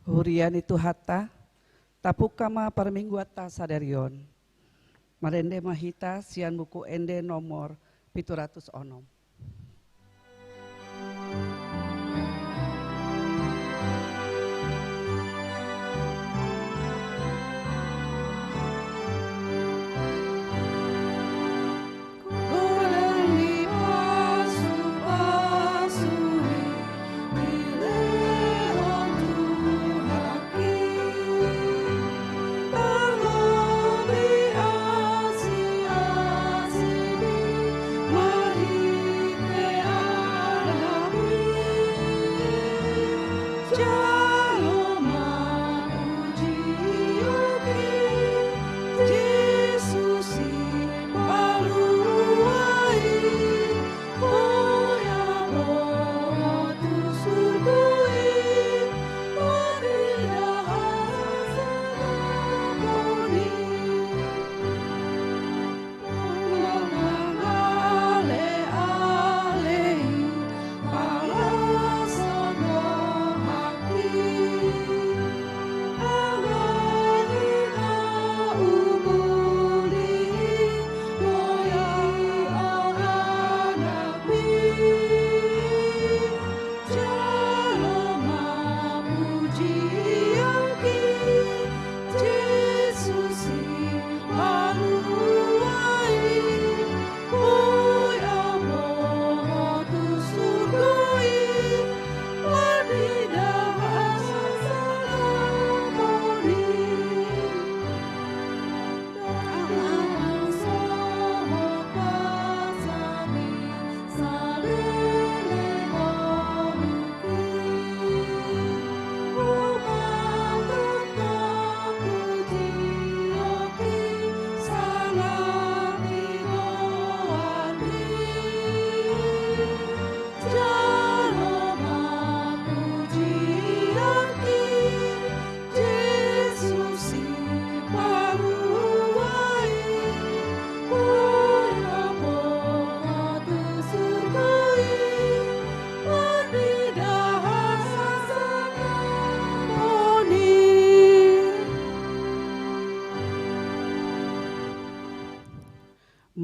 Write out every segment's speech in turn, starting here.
Hurian itu hatta, tapukama parmingguata sadarion. Marende mahita sian buku ende nomor 706.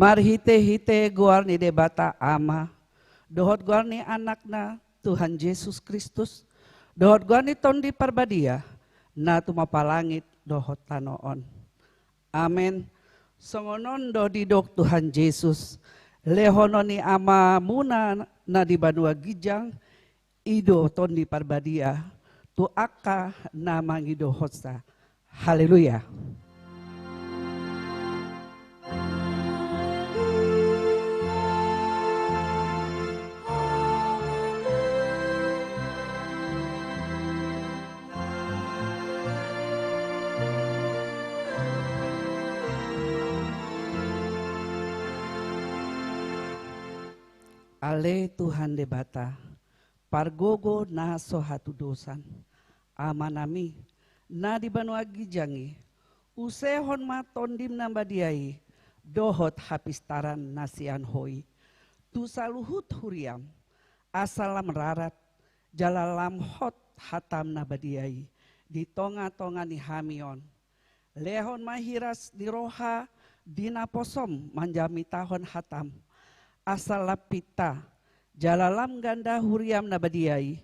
Marhite-hite guarni debata ama, dohot guarni anakna Tuhan Yesus Kristus, dohot guarni tondi parbadia, na tumapalangit dohot tanoon. Amen. Songonon do didok Tuhan Yesus, lehono ni ama muna na di banua gijang, ido tondi parbadia, tu aka na mangido hotsa. Haleluya. Ale Tuhan debata, pargogo na sohatu dosan, amanami, na di banua gijangi, usehon matondim nambadiai, dohot hapistaran nasian hoi, tu saluhut huriam, asalam rarat, jalalam hot hatam nabadiai, di tonga-tonga ni hamion, lehon mahiras di roha, di naposom manjami tahon hatam, asal lapita, jalalam ganda huriam nabadiai,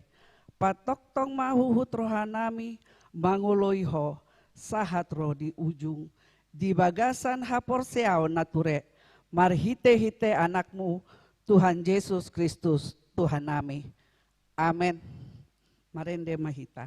patok tong mahuhut rohanami, manguloiho, sahat roh di ujung, di bagasan hapor seao nature, marhite-hite anakmu, Tuhan Yesus Kristus, Tuhan nami. Amen. Marende mahita.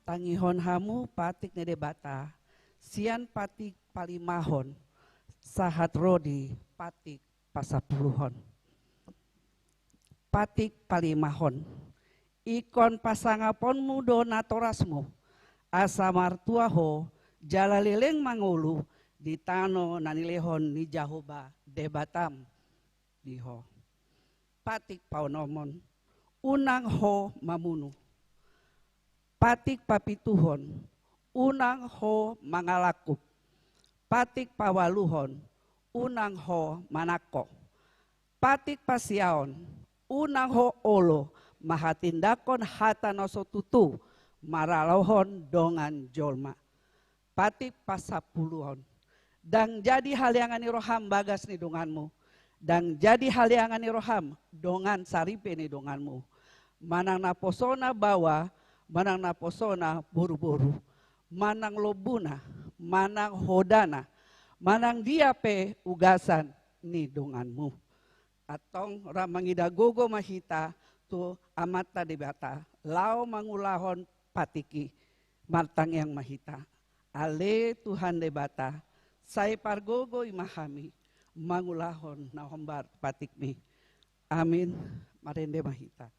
Tangihon hamu patik nedebata, sian patik palimahon, sahat rodi patik pasapuluhon. patik palimahon. Ikon pasangaponmu donatorasmu, asa martuaho, jalalileng mangulu, di tano nanilehon ni Jahoba debatam diho. Patik paunomon, unang ho mamunu. Patik papituhon, unang ho mangalakup. Patik pawaluhon, unang ho manako. Patik pasiaon, unang ho olo, mahatindakon hatanoso tutu, maralohon dongan jolma. Patik pasapuluhon, dang jadi haliangan ni roham bagas ni donganmu, dang jadi haliangan ni roham dongan saripe ni donganmu. Manang naposona bawa, manang naposona buru-buru, manang lobuna, manang hodana, manang diape ugasan ni donganmu. Atong ramangidagogo mahita tu amata debata, lao mangulahon patiki, martang yang mahita. Ale Tuhan debata, saya pargogo imahami, mangulahon na hombar patikmi. Amin, marende mahita.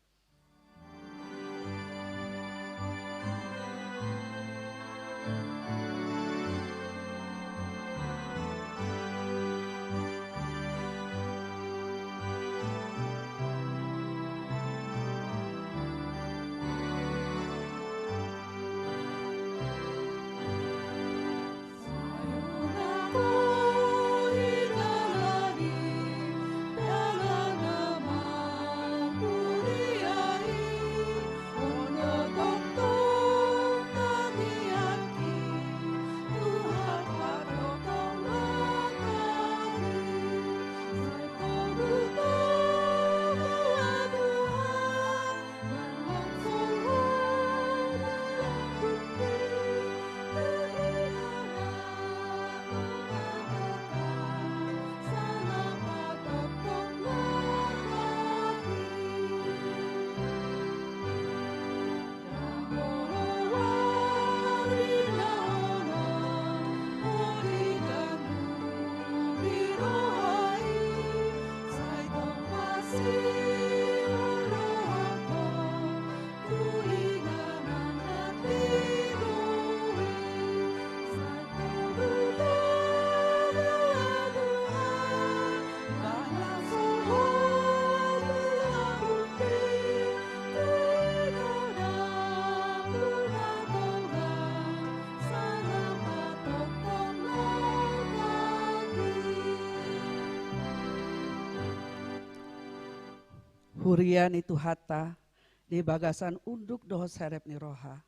Hurian itu hata di bagasan unduk doho serep ni roha.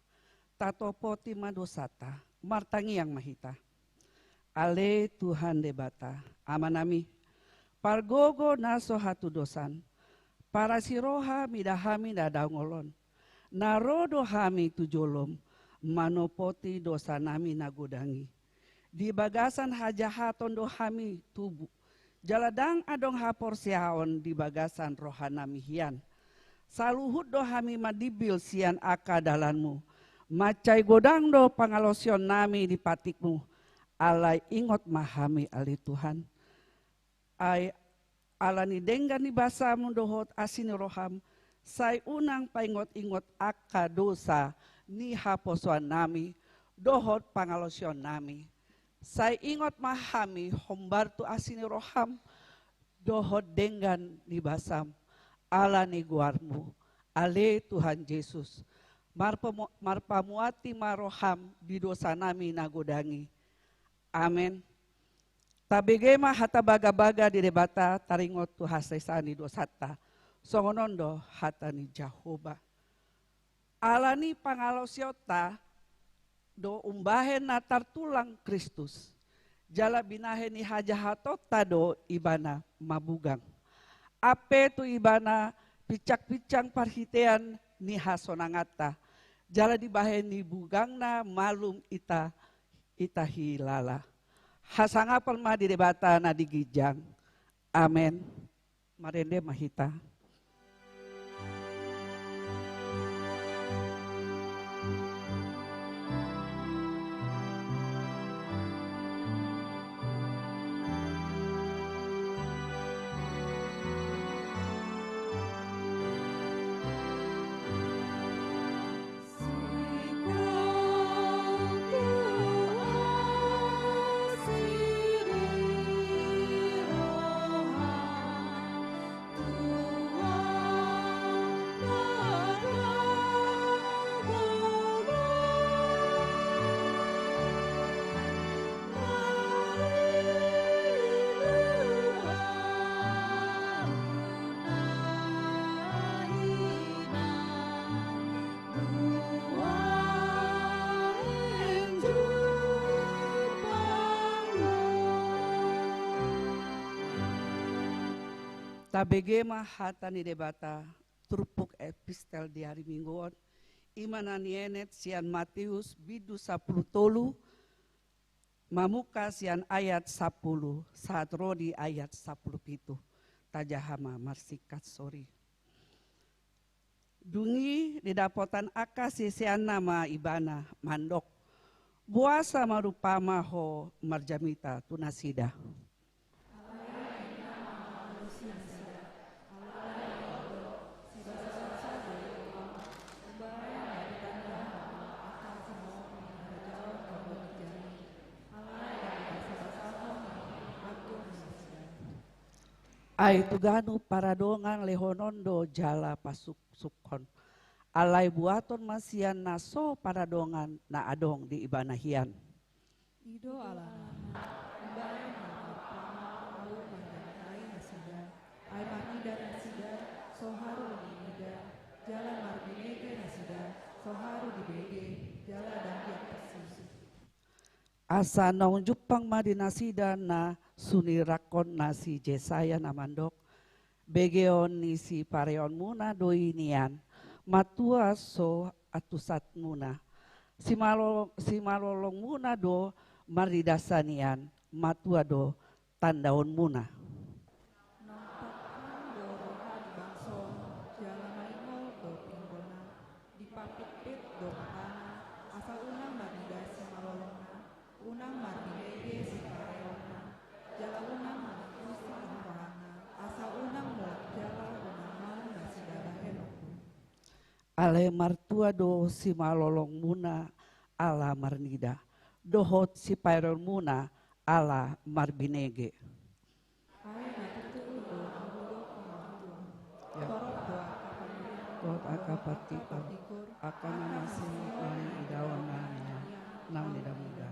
Tatopo tima dosata, martangi yang mahita. Ale Tuhan debata, amanami. Pargogo naso hatu dosan. Para si roha midahami dadangolon. Narodo hami tujolom. Manopoti dosa nami nagodangi. Di bagasan hajahaton dohami tubuh. Jaladang adong hapor siaon di bagasan rohanami hian. Saluhut dohami madibil sian akadalanmu. Macai godang do pangalosion nami di patikmu. Alai ingot mahami ali Tuhan. Ay alani denggan ni basamu dohot asini roham. Say unang paingot-ingot aka dosa ni haposuan nami. Dohot pangalosion nami. Saya ingat mahami hombar tu asini roham dohot denggan ni basam ala ni guarmu ale Tuhan Yesus marpamuati maroham di dosa nami nagodangi. Amin. Tabegema hata baga-baga di debata taringot tu hasaisani dosata songonondo hata ni Jahoba ala ni pangalosiota do umbahen natar tulang Kristus. Jala binahe ni hajahatot tado ibana mabugang. Ape tu ibana picak-picang parhitean ni hasonangata. Jala dibahen ni bugang na malum ita hilala. Hasangapal ma di debata na digijang. Amen. Marende mahita. Tabege hata ni debata turpuk epistel di hari mingguan imanan yenet sian Matius bidu 10 tolu mamuka sian ayat 10 saat rodi ayat 10 pitu tajahama marsikat sorry dungi didapotan akasi sian nama ibana mandok buasa marupama ho marjamita tunasida. Ai tuganu paradongan lehonondo jala pasuk sukon. Alai buaton masian naso paradongan na adong di ibanahian. Ido alana, imbae marpama au mandantai nasida, ai marida nasida, soharu di ida, jala marbinege nasida, soharu di bege, jala dandiak persis. Asa naung jupang madinasida na sunirakon nasi Jesaya namandok begeon nisi pareon muna doi nian matua so atusat muna simalolong muna do maridasanian matua do tandaon muna. Nampakkan do roha di bangson, jala maingol do pinggona, dipapit-pit do matana, asal unang marida si malolongna, unang marbinege si pareonna, jala unang manikusi rohana, asal unang mulak jala unang mau nasi darah henokku. Ale martua do si malolong muna ala marnida dohot si pareon muna ala marbinege. Ai natutu do ambulo kumaruan, Ya. torok do akapandian, Dot akapati akapatikur, akan masih main idawan nanya nam tidak muda.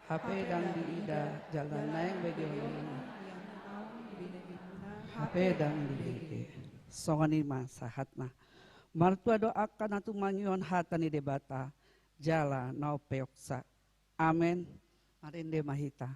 HP dan di ida jalan naik bagaimana. HP dan di ide. Songani masahatna. Martua doakan atu mangion hatani debata jala nau peoksa. Amen. Marinde mahita.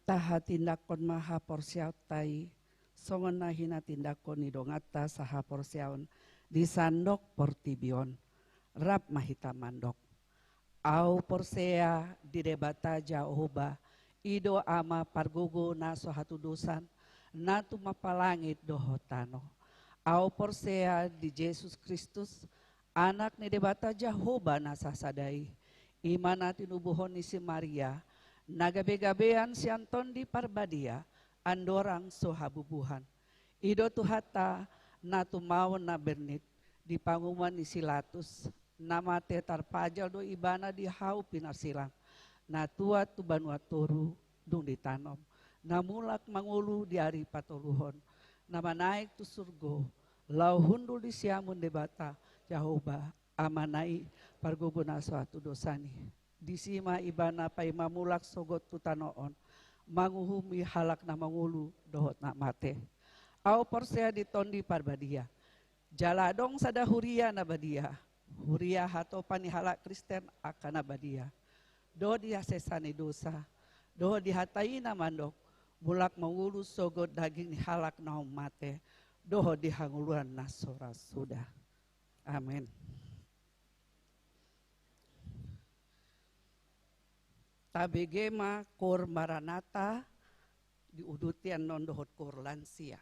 Taha tindakon maha porsiaw tai songon nahina tindakon nidongata saha porsiaon di sandok portibion rap mahita mandok au porsea di debata Jehovah ido ama pargogo na sohatu dosan natu mapalangit dohotano au porsea di Yesus Kristus anak ni debata Jehovah na sasadai imana tinubuhon ni si Maria nagabe-gabean si Anton di Parbadia andorang sohabubuhan. Ido tuhata na tumaw na bernit di panguman ni Silatus nama te tarpajal do ibana di hau pinarsilang na tua tu banua toru dung ditanom na mulak mangulu di ari patoluhon nama naik tu surgo lau hundul di siamun debata Jehovah amanai parguguna suatu dosani di sima ibana pai mamulak sogot tu tanoon manguhumi halak na mangulu dohot na mate au porsea di tondi parbadia jaladong sada huria na badia huria hato panihala Kristen akan na badia do dia sesani dosa do dihatai na mandok mulak mangulu sogot daging ni halak na mate do dihanguluan na sora sudah amin. Tabegema kor maranata diudutian non dohot kor lansia.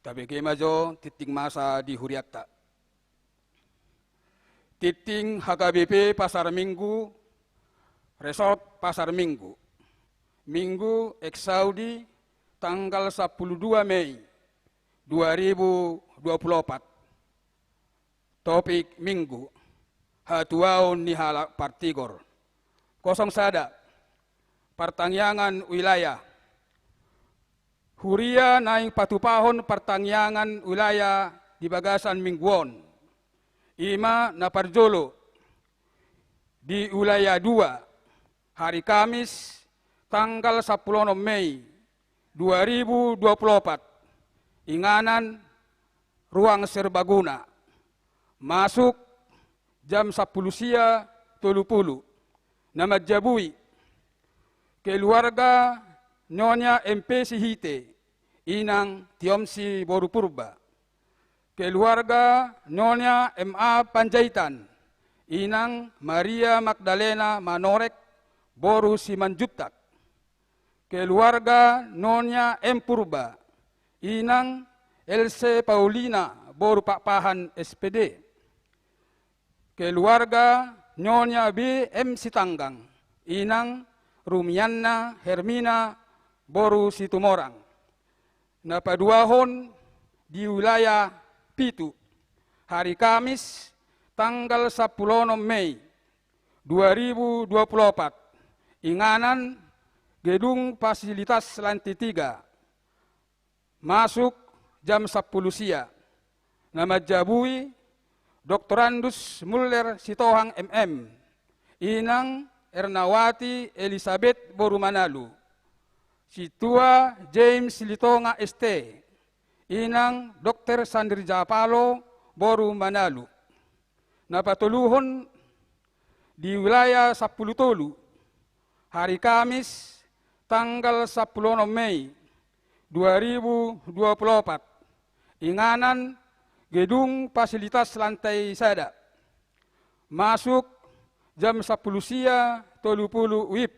KBG Majo titing masa di Huriatta. Titing HKBP Pasar Minggu, Resort Pasar Minggu. Minggu Eksaudi tanggal 12 Mei 2024. Topik Minggu, hatuaon ni halak partigor. Kosong sada, pertangyangan wilayah. Huria naing patupahon pertangyangan wilayah di Bagasan Mingguon. Ima na parjolo di wilayah 2 hari Kamis tanggal 10 Mei 2024. Inganan ruang serbaguna. Masuk jam 10 sia 30. Nama Jabui. Keluarga Nyonya MP Sihite, Inang Tiomsi Borupurba. Keluarga Nyonya MA Panjaitan, Inang Maria Magdalena Manorek, Boru Simanjuptak. Keluarga Nyonya M Purba, Inang LC Paulina, Boru Pakpahan SPD. Keluarga Nyonya B M Sitanggang, Inang Rumianna Hermina, Boru Situmorang. Napaduahon di wilayah Pitu, hari Kamis tanggal 10 Mei 2024. Inganan gedung fasilitas lantai 3. Masuk jam 10 sia. Nama Jabui Dr. Andus Muller Sitohang MM. Inang Ernawati Elizabeth Boru Manalu. Situa James Litonga ST, Inang Dr. Sandri Japalo Boru Manalu. Napatuluhon di wilayah 10 Tolu, hari Kamis tanggal 10 Mei 2024. Inganan gedung fasilitas lantai sada. Masuk jam 10 sia 30 WIB.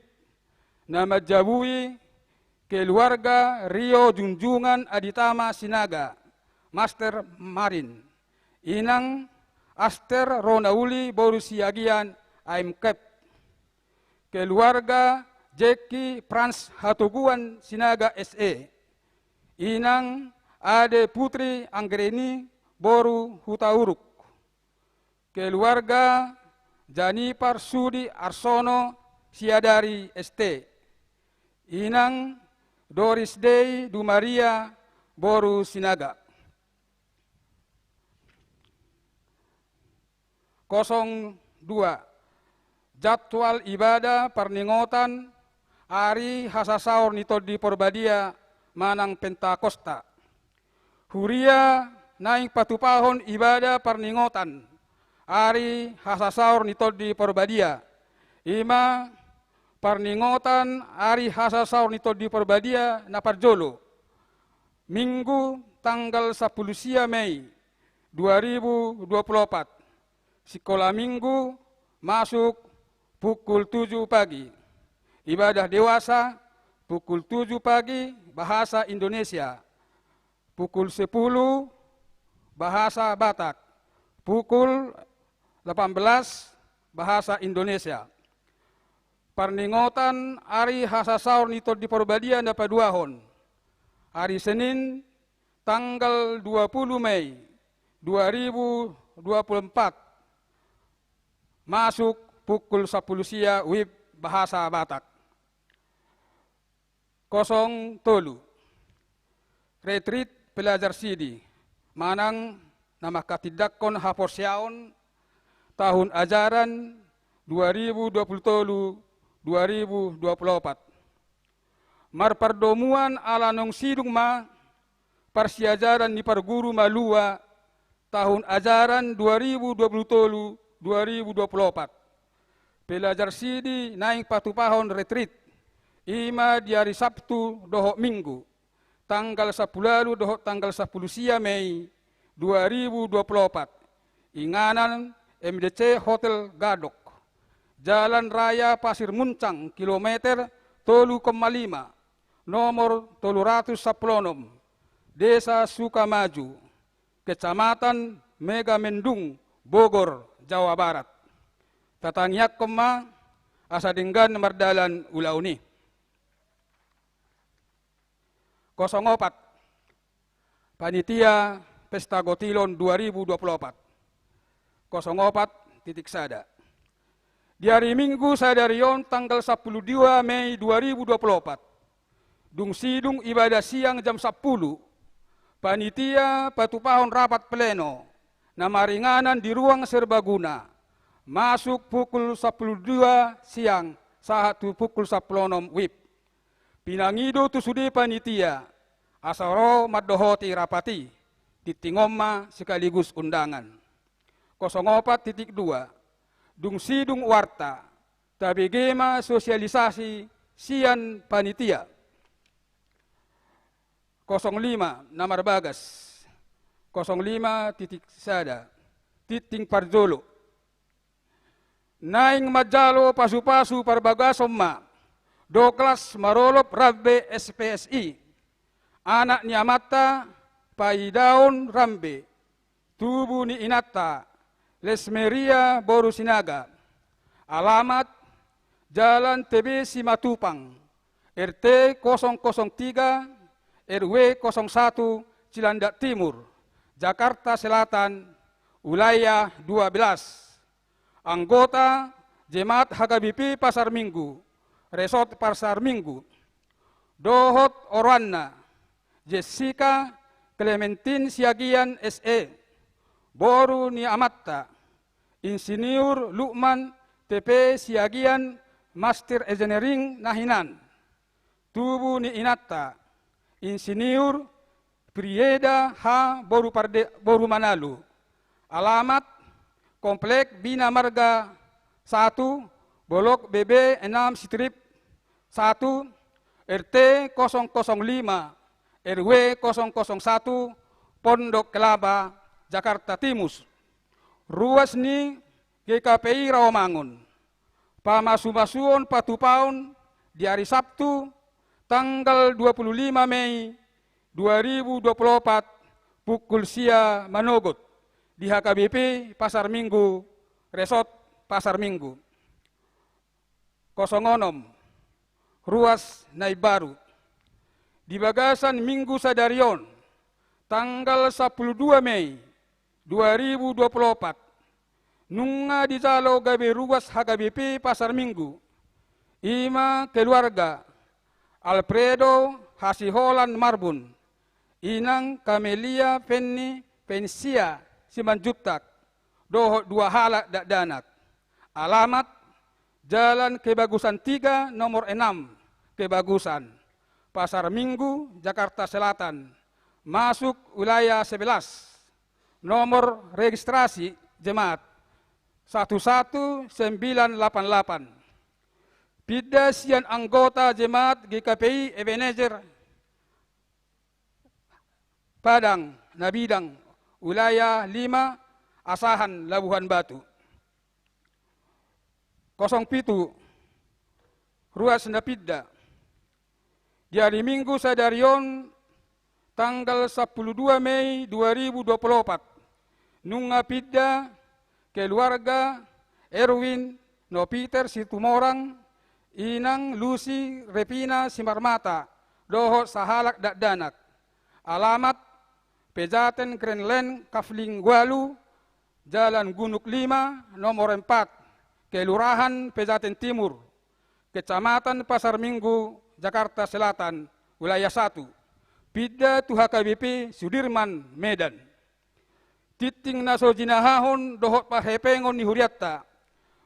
Nama Jabui keluarga Rio Junjungan Aditama Sinaga, Master Marin. Inang Aster Ronauli Boru Siagian AMKEP. Keluarga Jeki Frans Hatoguan Sinaga SE. Inang Ade Putri Anggreni Boru Hutauruk. Keluarga Janipar Sudi Arsono Siadari ST. Inang Doris Dei Dumaria Boru Sinaga. 02. Jadwal ibadah perningotan Ari Hasasaur Nitodi Porbadia Manang Pentakosta. Huria naing patupahon ibadah perningotan Ari Hasasaur Nitodi Porbadia. Ima perningotan Ari Hasasaur Nitodi Porbadia Naparjolo. Minggu tanggal 10 sia Mei 2024. Sekolah minggu masuk pukul 7 pagi. Ibadah dewasa pukul 7 pagi bahasa Indonesia. Pukul 10 bahasa Batak. Pukul 18 bahasa Indonesia. Perningotan Ari Hasasaur Nitodi Porbadia Napaduahon. Hari Senin tanggal 20 Mei 2024. Masuk pukul 10 sia WIB bahasa Batak. 03. Retreat pelajar Sidi. Manang nama katidakon haporsiaon tahun ajaran 2023-2024. Marpardomuan ala nong sidung ma persiajaran ni parguru malua tahun ajaran 2023-2024. Pelajar Sidi naing patupahon retreat. Ima di hari Sabtu dohok Minggu. Tanggal 10 dohok tanggal 10 sia Mei 2024. Inganan MDC Hotel Gadok. Jalan Raya Pasir Muncang, kilometer 3,5, nomor 316. Desa Sukamaju, Kecamatan Megamendung, Bogor, Jawa Barat. Tatangyak kema asa denggan mardalan ulauni. 04. Panitia Pesta Gotilon 2024. 04.1. Di hari Minggu sadarion tanggal 12 Mei 2024. Dung sidung ibadah siang jam 10. Panitia patupahon rapat pleno. Namaringanan di ruang serbaguna. Masuk pukul 12 siang. Sahatu pukul 10 WIB. Pinangido tusudi panitia. Asaro maddohoti rapati. Titingoma sekaligus undangan. 04.2. Dung sidung warta, tabegema sosialisasi sian panitia. 05 Namar Bagas. 05.1 Titing Parjolo. Naing majalo pasu-pasu parbagasomma. Doklas marolop rabbe SPSI. Anak ni amata paidaon rambe. Tubuh ni inata. Lesmeria Borusinaga. Alamat Jalan TB Simatupang, RT 003, RW 01, Cilandak Timur, Jakarta Selatan, wilayah 12. Anggota Jemaat HKBP Pasar Minggu, Resort Pasar Minggu. Dohot Orwana, Jessica Clementine Siagian SE, Boru ni Amatta, Insinyur Lukman TP Siagian Master Engineering Nahinan. Tubuh ni Inata, Insinyur Prieda H. Boru Manalu. Alamat Komplek Bina Marga 1, Bolok BB 6 Strip 1, RT 005, RW 001, Pondok Kelapa, Jakarta Timus. Ruas ni GKPI Rawamangun. Pamasuon patupaun di hari Sabtu tanggal 25 Mei 2024 pukul sia manogot di HKBP Pasar Minggu, Resort Pasar Minggu. 06 Ruas Naibaru. Di Bagasan Minggu Sadarion tanggal 12 Mei 2024 nunga di jalo gabe ruas HKBP Pasar Minggu. Ima keluarga Alfredo Hasiholan Marbun, Inang Camelia Penny Pensia Simanjutak, doho 2 halak dak danak. Alamat Jalan Kebagusan 3 nomor 6 Kebagusan, Pasar Minggu, Jakarta Selatan, masuk wilayah 11. Nomor registrasi jemaat 11988. Pidasian anggota jemaat GKPI Ebenezer Padang Nabidang, wilayah 5 Asahan Labuhan Batu. 07 Ruas Napidda. Di hari Minggu sadarion tanggal 12 Mei 2024 nunga pidda keluarga Erwin no Peter Situmorang, Inang Lucy Repina Simarmata, doho sahalak dak danak. Alamat Pejaten Krenlen Kafling Walu, Jalan Gunuk 5 nomor 4, Kelurahan Pejaten Timur, Kecamatan Pasar Minggu, Jakarta Selatan, wilayah 1. Pidda tu HKBP Sudirman, Medan. Titing naso jinahahon dohot pahepengon ni huriatta.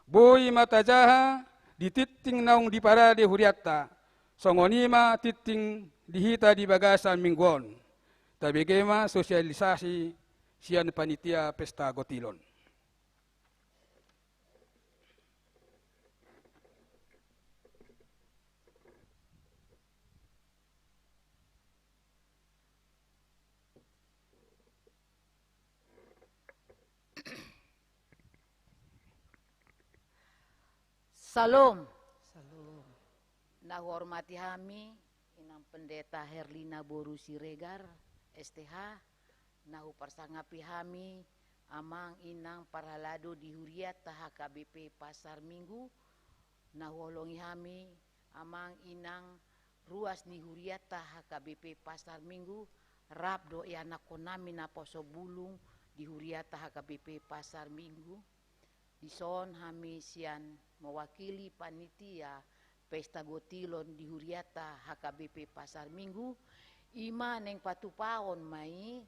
Boy matajaha di titing naung di parade huriatta. Songonima titing dihita di Bagasan Mingguon. Tabegema sosialisasi sian panitia Pesta Gotilon. Salam. Nah hormati kami Inang Pendeta Herlina Boru Siregar, STH nahu persangapi hami amang inang parhalado di huriat HKBP Pasar Minggu nahu olongi hami amang inang ruas ni huriat HKBP Pasar Minggu rap do anak konami na poso bulung di huriat HKBP Pasar Minggu dison hami sian mewakili panitia pesta gotilon di huriata HKBP Pasar Minggu ima neng patupaon mai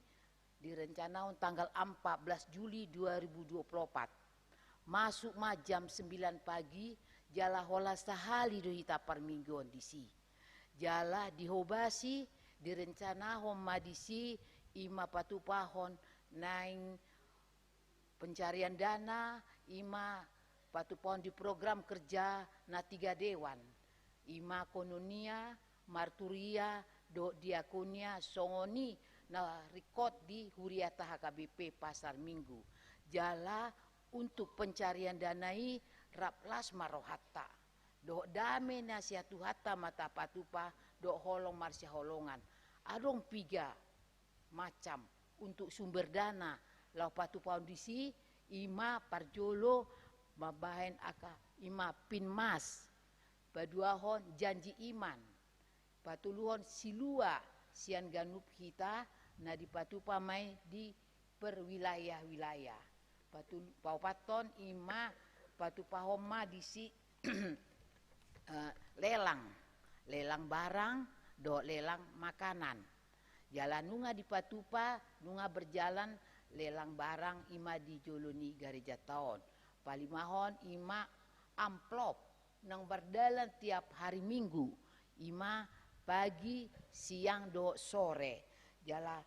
direncanaon tanggal 14 Juli 2024 masuk jam 9 pagi jala hola sahali do hita parmingguon disi jala dihobasi direncanahon madisi ima patupahon naing pencarian dana ima patupahon di program kerja na 3 dewan ima kononia marturia do diakonia songoni na rekod di huriata HKBP Pasar Minggu jala untuk pencarian danai raplas marohata do dame nasiatu hatta mata patupa do holong marsya holongan adong 3 macam untuk sumber dana lau patupahon disi ima parjolo mabahen aka ima pinmas paduahon janji iman patuluhon silua sian ganup hita na dipatupa mai di perwilayah-wilayah paupaton ima patupahon ma disi lelang barang do lelang makanan jalan nunga dipatupa nunga berjalan lelang barang ima di joloni gereja taon palimahon ima amplop nang berdalan tiap hari Minggu ima pagi siang do sore jala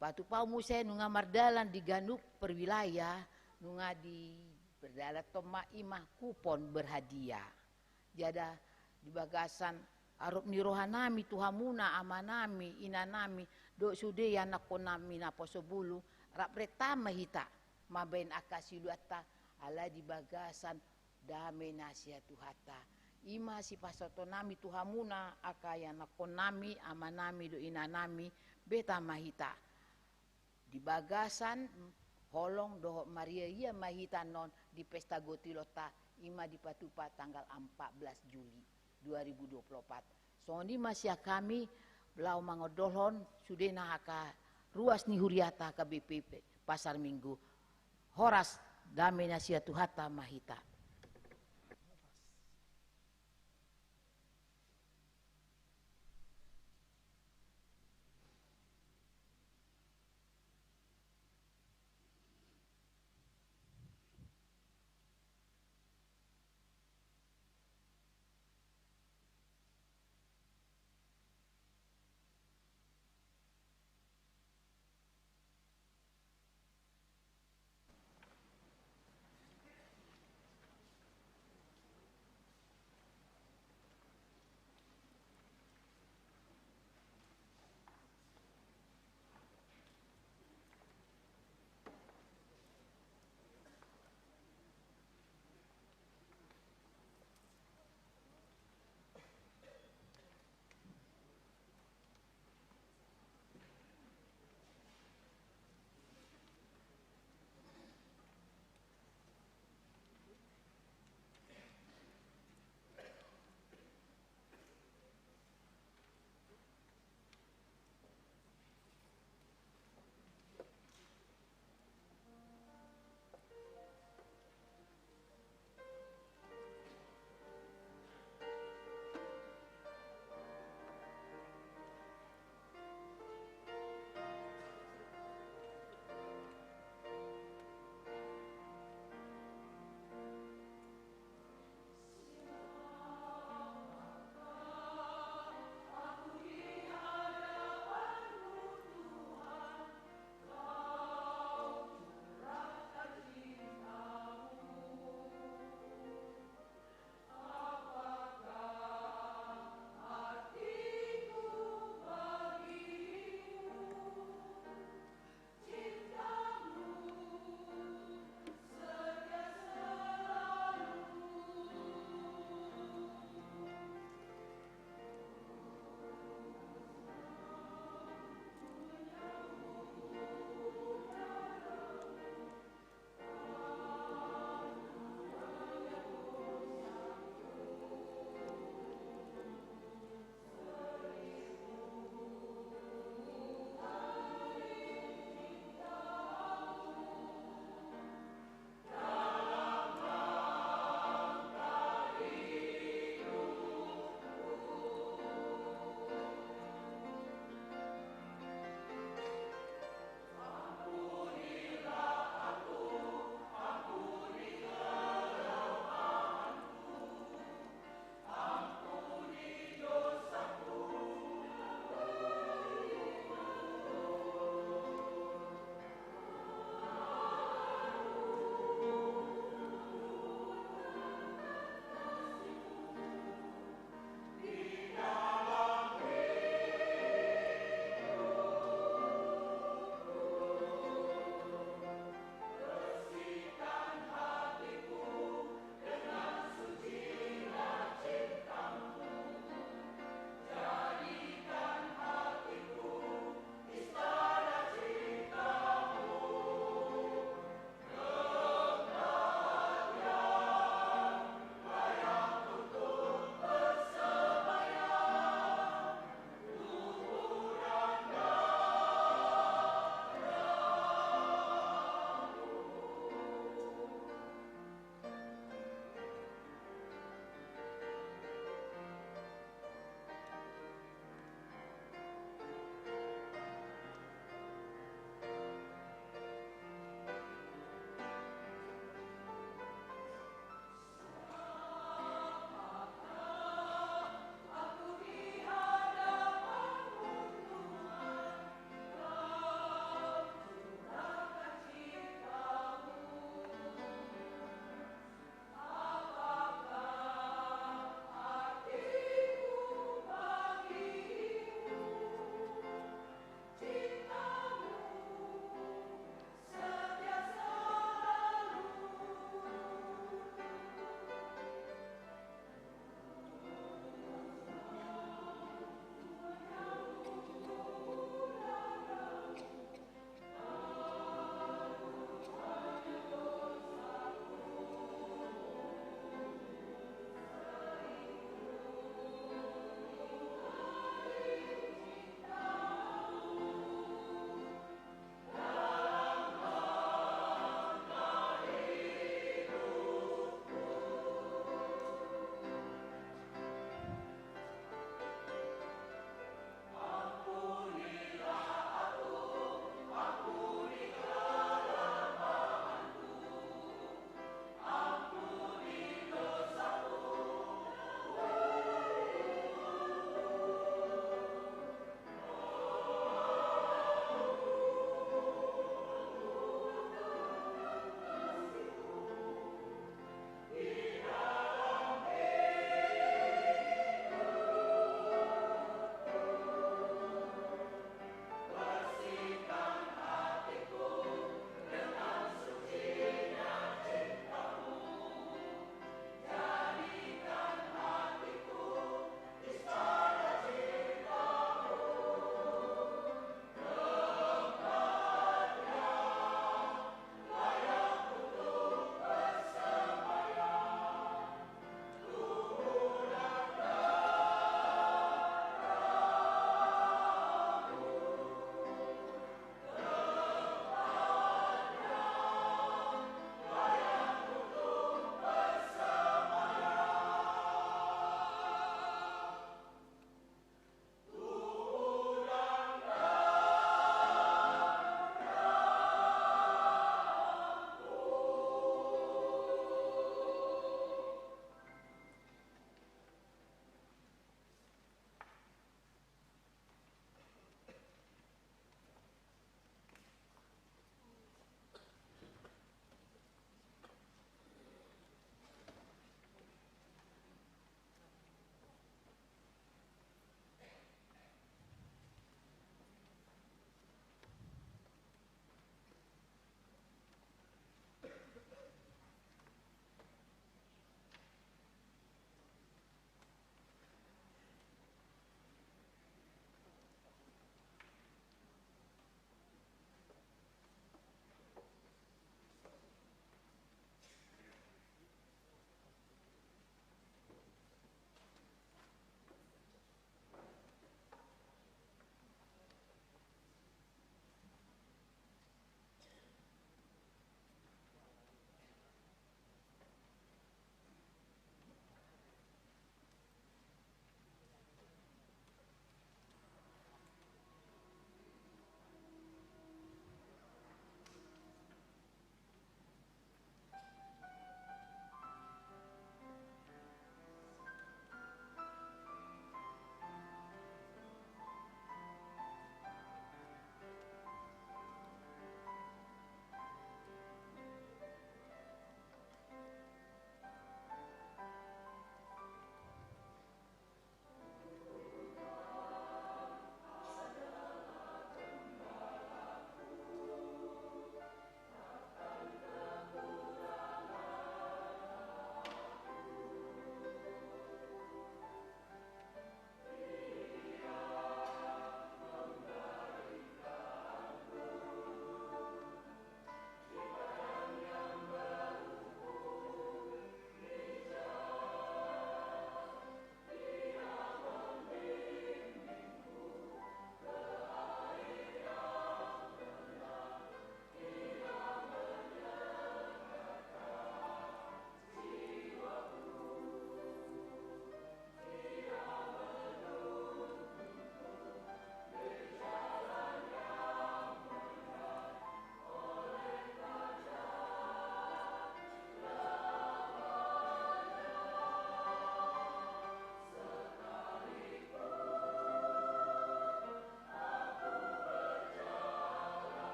patupau muse nunga mardalan di ganup perwilayah nunga di berdalan toma ima kupon berhadiah jada di bagasan arup ni rohanami tuhamuna amanami inanami do sude anak konami na poso bulu rap retama hita maben akasiluata ala di bagasan dame nasiatu hata ima si pasotonami tuhamuna akaya nakonami amanami do inanami beta mahita di bagasan holong do Maria ia mahita non di pesta gotilota ima di patupa tanggal 14 Juli 2024 soni masih kami lau mangodolhon sudena haka ruas ni huriata KBP Pasar Minggu horas dame nasiatu hata mahita.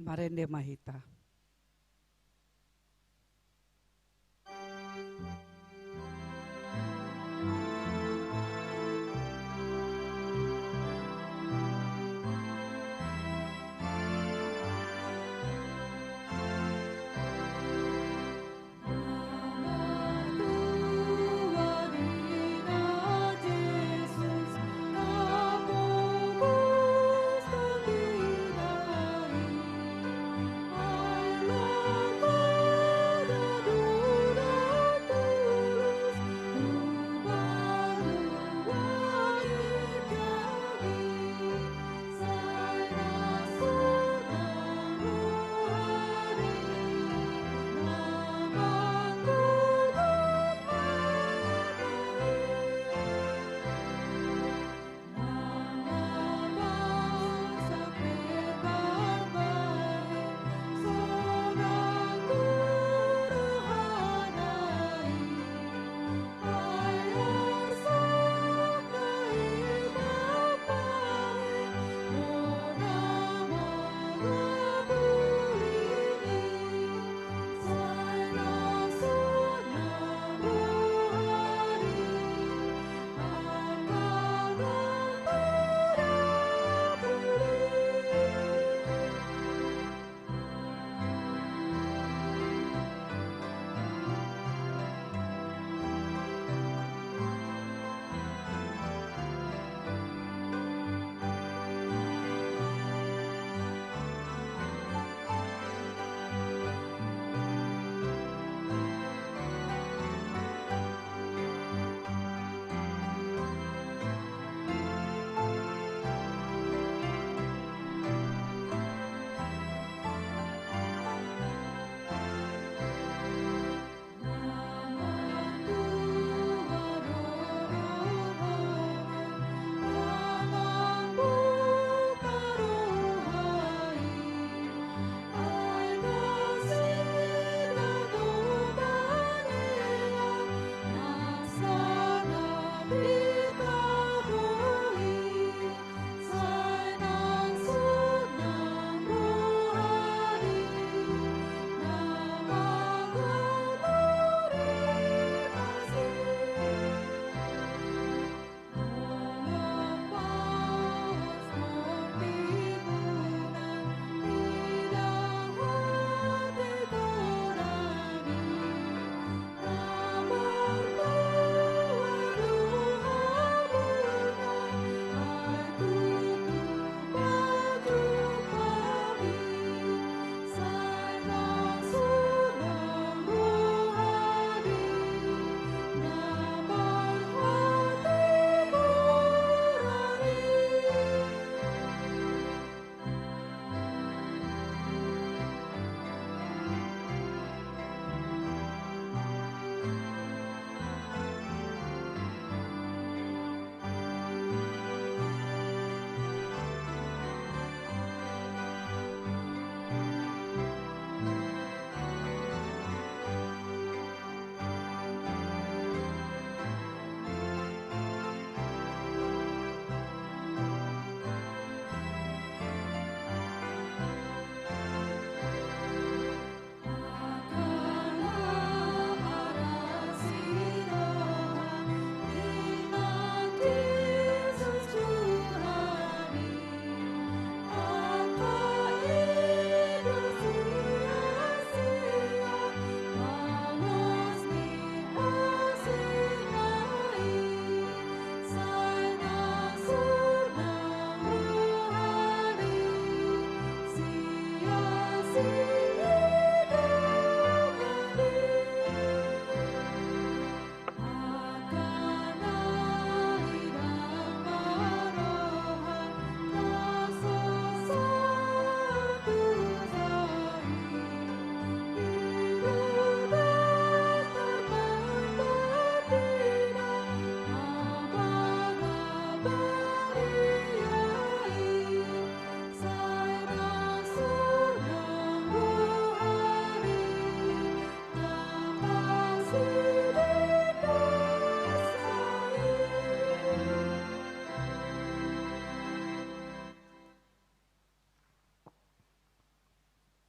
Marende Mahita. Yesus,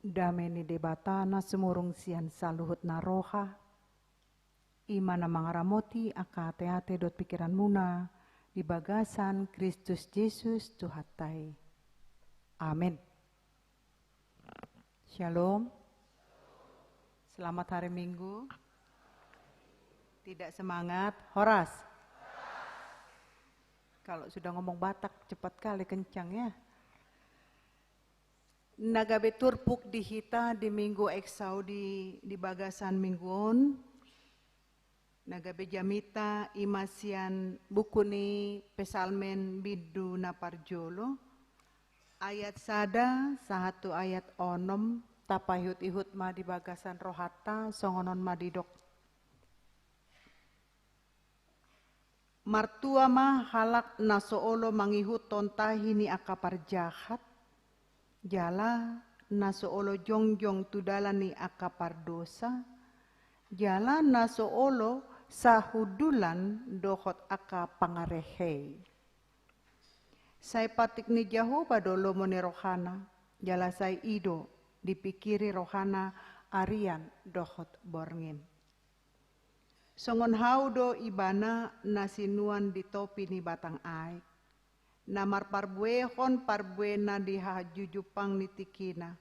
Dameni debatana sumurung sian saluhut naroha. Imana mangaramoti aka ate dot pikiran muna di bagasan Kristus Yesus Tuhatai. Amin. Shalom. Selamat hari Minggu. Tidak semangat, horas. Kalau sudah ngomong Batak cepat kali kencang ya. Nagabe turpuk di hita di minggu eksau di bagasan mingguon. Nagabe jamita imasian bukuni pesalmen bidu naparjolo. Ayat sada sahatu ayat onom tapayut ihut ma di bagasan rohata songonon madidok. Martua ma halak nasoolo mangihut tontahini akapar jahat. Jala nasoolo jongjong tudalani akapar dosa. Jala nasoolo sahudulan dohot aka pangarehei. Sai patik ni jaho badolo mone rohana. Jala sai ido dipikiri rohana arian dohot borngin. Songon haudo ibana nasinuan di topi ni batang aik. Namar parbuehon parbuena di hajujupang nitikina.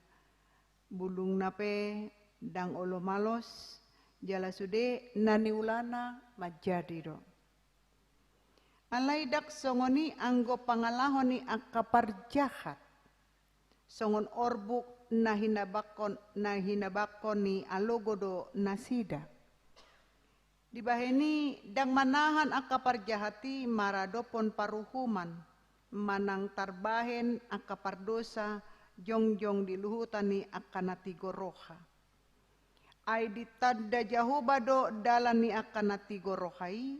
Bulung nape dang olo malos. Jala sude nani ulana majadi do. Alai dak songoni anggo pangalahon ni akapar jahat. Songon orbuk nahinabakon ni alogodo nasida. Dibaheni dang manahan akapar jahati maradopon paruhuman. Manang tarbahen akapar dosa jongjong diluhutani akanati goroha. Ai ditadda jahubado dalani akanati gorohai.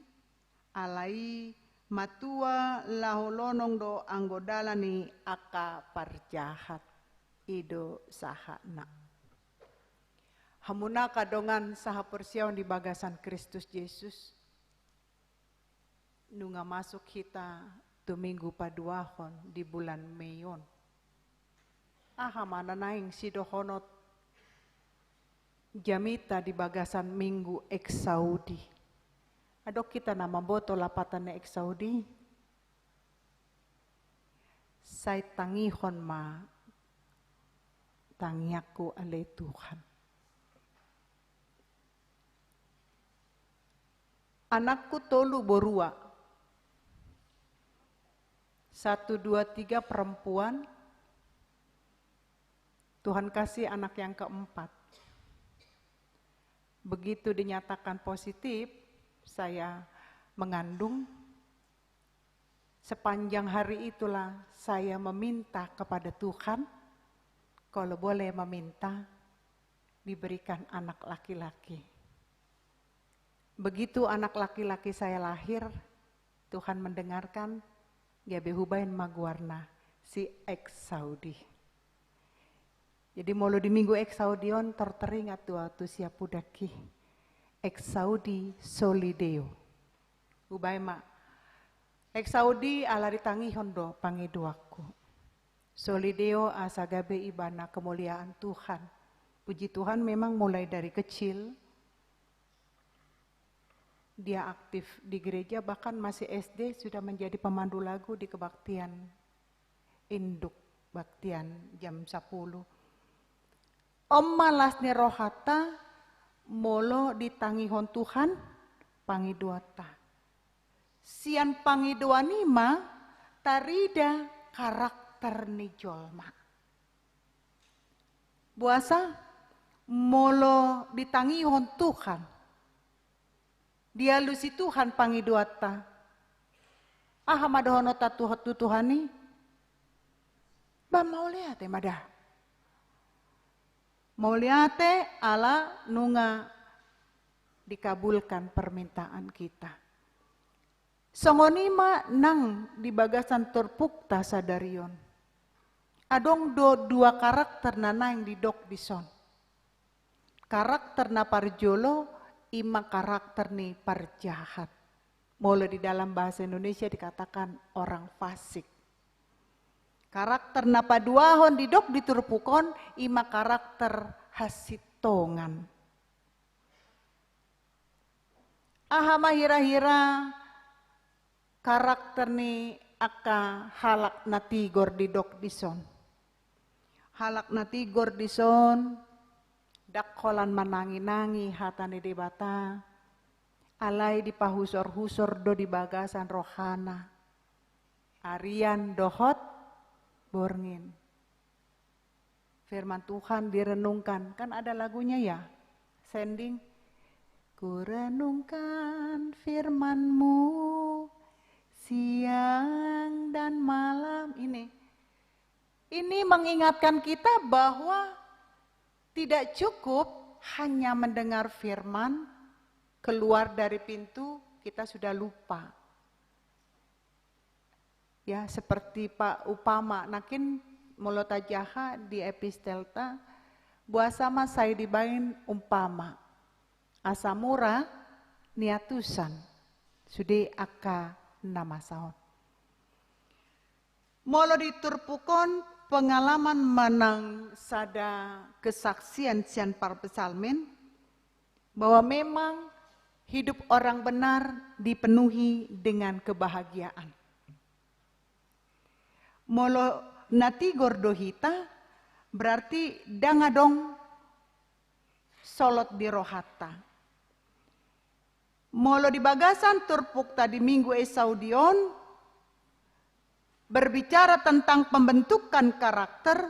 Alai matua laholonong do anggo dalani akapar jahat. Ido sahana. Hamuna kadongan saha persiawan di bagasan Kristus Yesus. Nunga masuk kita tu minggu paduahon di bulan Meyon. Aha mana naing sidohonot jamita di bagasan minggu eksaudi. Adok kita nama boto lapatan eksaudi. Sai tangihon ma tangiaku ale Tuhan. Anakku tolu borua. 1, 2, 3 perempuan. Tuhan kasih anak yang keempat. Begitu dinyatakan positif, saya mengandung. Sepanjang hari itulah saya meminta kepada Tuhan, kalau boleh meminta, diberikan anak laki-laki. Begitu anak laki-laki saya lahir, Tuhan mendengarkan, Gabe hubain maguarna si ex-Saudi. Jadi molo di minggu ex-Saudion terteringat tu siap pudaki. Ex-Saudi solideo. Hubain ma. Ex-Saudi ala ditangi hondo pangiduaku. Solideo asa gabe ibana kemuliaan Tuhan. Puji Tuhan memang mulai dari kecil. Dia aktif di gereja, bahkan masih SD sudah menjadi pemandu lagu di kebaktian induk, baktian jam 10. Om malasnya rohata, molo ditangihon Tuhan, pangiduata. Sian pangiduanima, tarida karakter ni jolma. Buasa, molo ditangihon Tuhan. Dia lusi Tuhan pangiduata. Aha madohono tatu Tuhani. Ba mau lihat madah. Mau lihat ala nunga dikabulkan permintaan kita. Songonima nang di bagasan terpukta sadarion. Adong dua karakter nana yang didok dison. Karakter na parjolo, ima karakter nih parjahat. Mulai di dalam bahasa Indonesia dikatakan orang fasik. Karakter na paduahon di dok diturpukon ima karakter hasitongan. Aha mahira-hira karakter ni aka halak na tigor di dok dison. Halak na tigor dison dakkolan manangi-nangi hatane di bata. Alai di pahusor-husor do di bagasan rohana. Arian dohot borngin. Firman Tuhan direnungkan, kan ada lagunya ya, sending. Ku renungkan firman-Mu siang dan malam. Ini mengingatkan kita bahwa tidak cukup hanya mendengar firman, keluar dari pintu kita sudah lupa. Ya, seperti Pak Upama, nakin mulota jaha di epistelta, buasama saya dibain umpama. Asamura niatusan, sudah aka nama saon. Molo diturpukon pengalaman menang sada kesaksian sian para pesalmin, bahwa memang hidup orang benar dipenuhi dengan kebahagiaan. Molo nati gordohita berarti dangadong solot di rohata. Molo di bagasan turpuk tadi minggu esaudion berbicara tentang pembentukan karakter.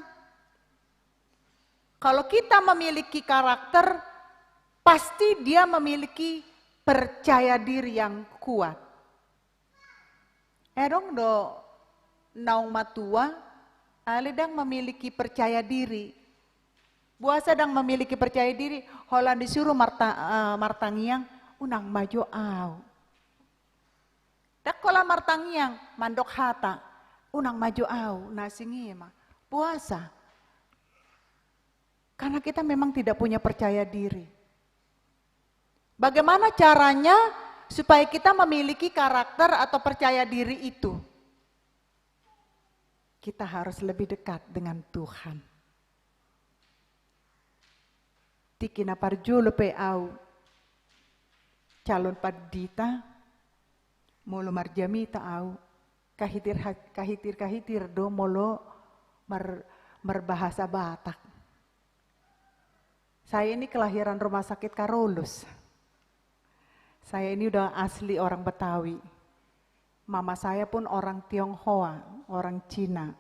Kalau kita memiliki karakter, pasti dia memiliki percaya diri yang kuat. Erong do naung matua, alidang memiliki percaya diri. Buah sedang memiliki percaya diri, holan disuruh martangiang, unang maju au. Dak kola martangiang, mandok hata, unang maju au, nasingi mah, puasa. Karena kita memang tidak punya percaya diri. Bagaimana caranya supaya kita memiliki karakter atau percaya diri itu? Kita harus lebih dekat dengan Tuhan. Tikina parjulo pe au calon padita molo marjamita au kahitir do molo berbahasa Batak. Saya ini kelahiran rumah sakit Karolus. Saya ini udah asli orang Betawi. Mama saya pun orang Tionghoa, orang Cina.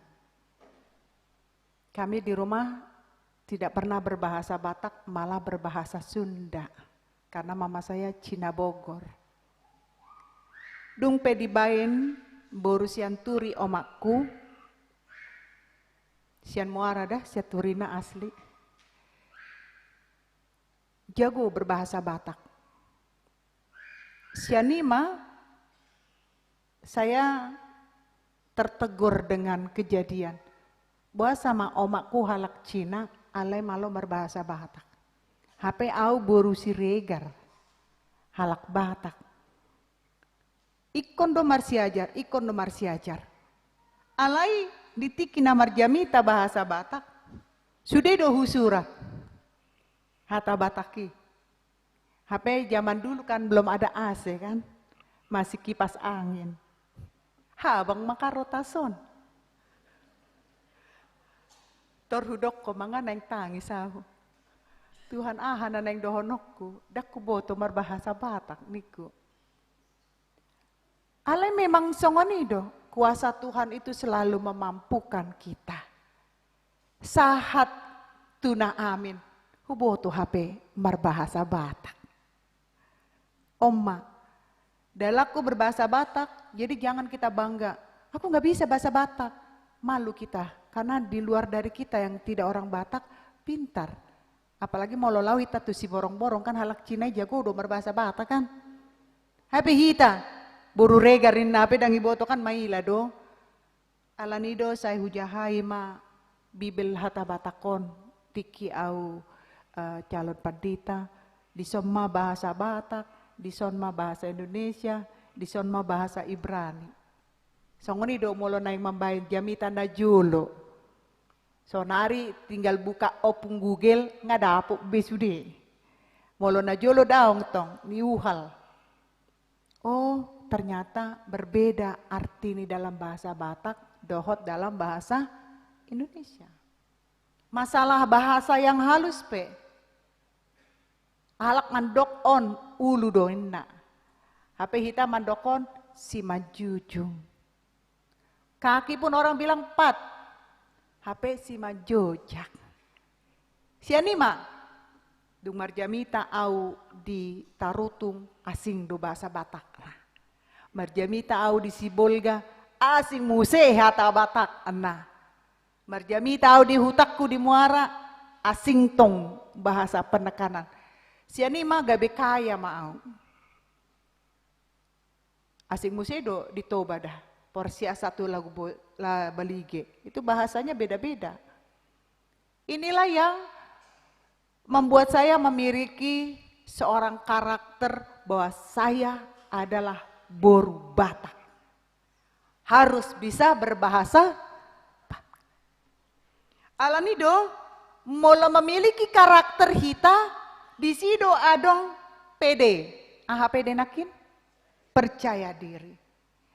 Kami di rumah tidak pernah berbahasa Batak, malah berbahasa Sunda. Karena mama saya Cina Bogor. Dung pe dibain boru sian turi omakku. Sian muara dah, sian turina asli. Jago berbahasa Batak. Sianima saya tertegur dengan kejadian bahwa sama omakku halak Cina, alai malo berbahasa Batak. HP au boru siregar, halak Batak. Ikon do marsiajar. Alai ditiki namar jamita bahasa Batak, sudah do husurat. Hata Bataki. HP zaman dulu kan belum ada AC kan, masih kipas angin. Habang makarotason. Torhudok ko mga nang tangis ako. Tuhan ahana nang dohonokku, dakku boto marbahasa Batak niku. Alay memang songonido, kuasa Tuhan itu selalu memampukan kita. Sahat tuna amin, huboto HP marbahasa Batak. Oma, dalaku berbahasa Batak, jadi jangan kita bangga. Aku nggak bisa bahasa Batak, malu kita. Karena di luar dari kita yang tidak orang Batak, pintar. Apalagi mau lolawi tuh si borong-borong kan halak Cina jago udah berbahasa Batak kan. Happy hita, buru regarin nape dan iboto kan maila do. Alanido saya hujahai ma Bibel hata Batakon, tiki au calon padita, di semua bahasa Batak, di sonma bahasa Indonesia, di sonma bahasa Ibrani. Songoni do molo naik membain jamita na jolo. So nari tinggal buka opung Google ngadapo besude. Molo na jolo daong tong niuhal. Oh, ternyata berbeda arti ini dalam bahasa Batak, dohot dalam bahasa Indonesia. Masalah bahasa yang halus pe. Alak mandok on ulu doina. HP hita mandokon si majujung. Kaki pun orang bilang pat. HP si majojak. Sianima. Dung marjamita au di tarutung asing do bahasa Batak. Marjamita au di Sibolga asing museh hata Batak. Marjamita au di hutakku di Muara asing tong bahasa penekanan. Sianima gabe kaya maau. Asing museh do di Toba dah. Porsia satu lagu la balige. Itu bahasanya beda-beda. Inilah yang membuat saya memiliki seorang karakter bahwa saya adalah boru Batak. Harus bisa berbahasa Batak. Alanido, mula memiliki karakter hita, di sido adong pede. Aha pede nakin? Percaya diri.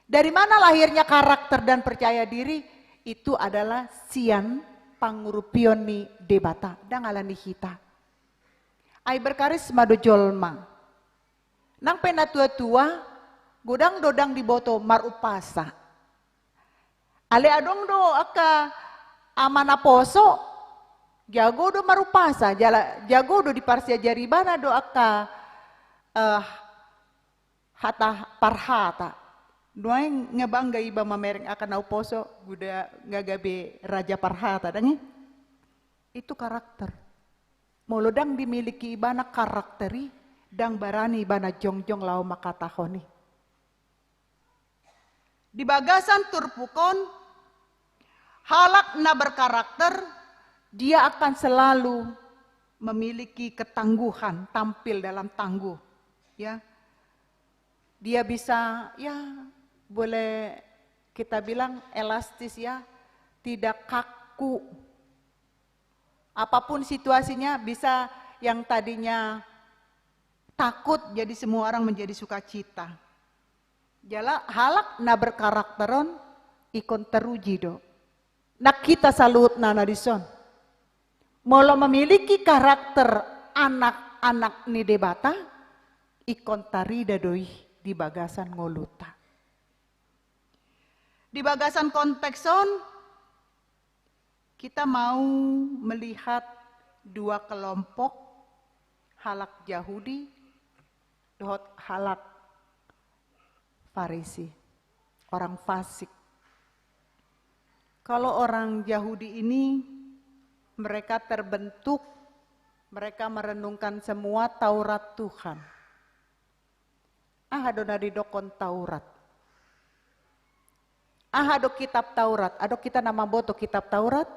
Dari mana lahirnya karakter dan percaya diri? Itu adalah sian pangurupion ni debata. Dan alani hita. Ai berkarisma do jolma. Nang pena tua-tua, godang dodang di boto marupasa. Ale adong do aka amana poso, jago do marupasa, jago do di parsia jaribana do aka hata parhata. Doang ngebangga iba mamereng akan au poso, guda ngagabe raja parhata dangi. Itu karakter. Molodang dimiliki ibana karakteri dang barani ibana jongjong lau makatahoni. Di bagasan turpukon halak na berkarakter dia akan selalu memiliki ketangguhan, tampil dalam tangguh, ya. Dia bisa ya boleh kita bilang elastis ya, tidak kaku. Apapun situasinya bisa yang tadinya takut jadi semua orang menjadi sukacita. Jala halak na berkarakteron ikon teruji do. Nak kita salut na dison. Molo memiliki karakter anak-anak ni debata ikon tarida doi di bagasan ngoluta. Di bagasan kontekson kita mau melihat dua kelompok halak Yahudi, dohot halak Farisi, orang fasik. Kalau orang Yahudi ini mereka terbentuk, mereka merenungkan semua Taurat Tuhan. Ado nadi dokon Taurat. Ado kitab Taurat, ado kita nama boto kitab Taurat.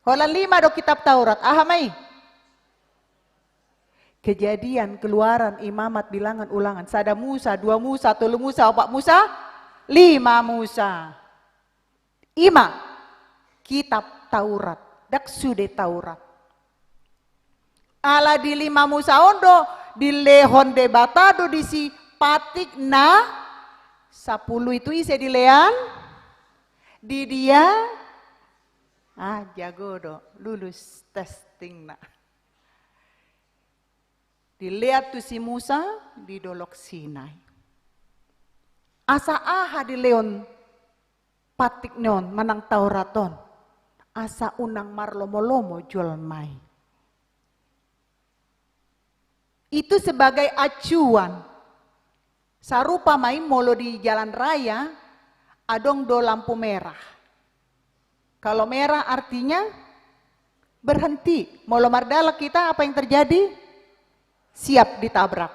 Holan 5 do kitab Taurat, ahamai. Kejadian, keluaran, imamat, bilangan, ulangan. Sada Musa, 2 Musa, 3 Musa, 4 Musa, 5 Musa. Ima, kitab Taurat, dak sude Taurat. Ala di 5 Musa ondo, di lehon debata do di si patik na 10 itu isi di lean, di dia jago do, lulus testing na. Dilihat tu si Musa di dolok Sinai. Asa di leon patik neon manang Tauraton. Asa unang marlomo-lomo jual mai. Itu sebagai acuan. Sarupa mai molo di jalan raya adong do lampu merah. Kalau merah artinya berhenti. Molo mardala kita apa yang terjadi? Siap ditabrak.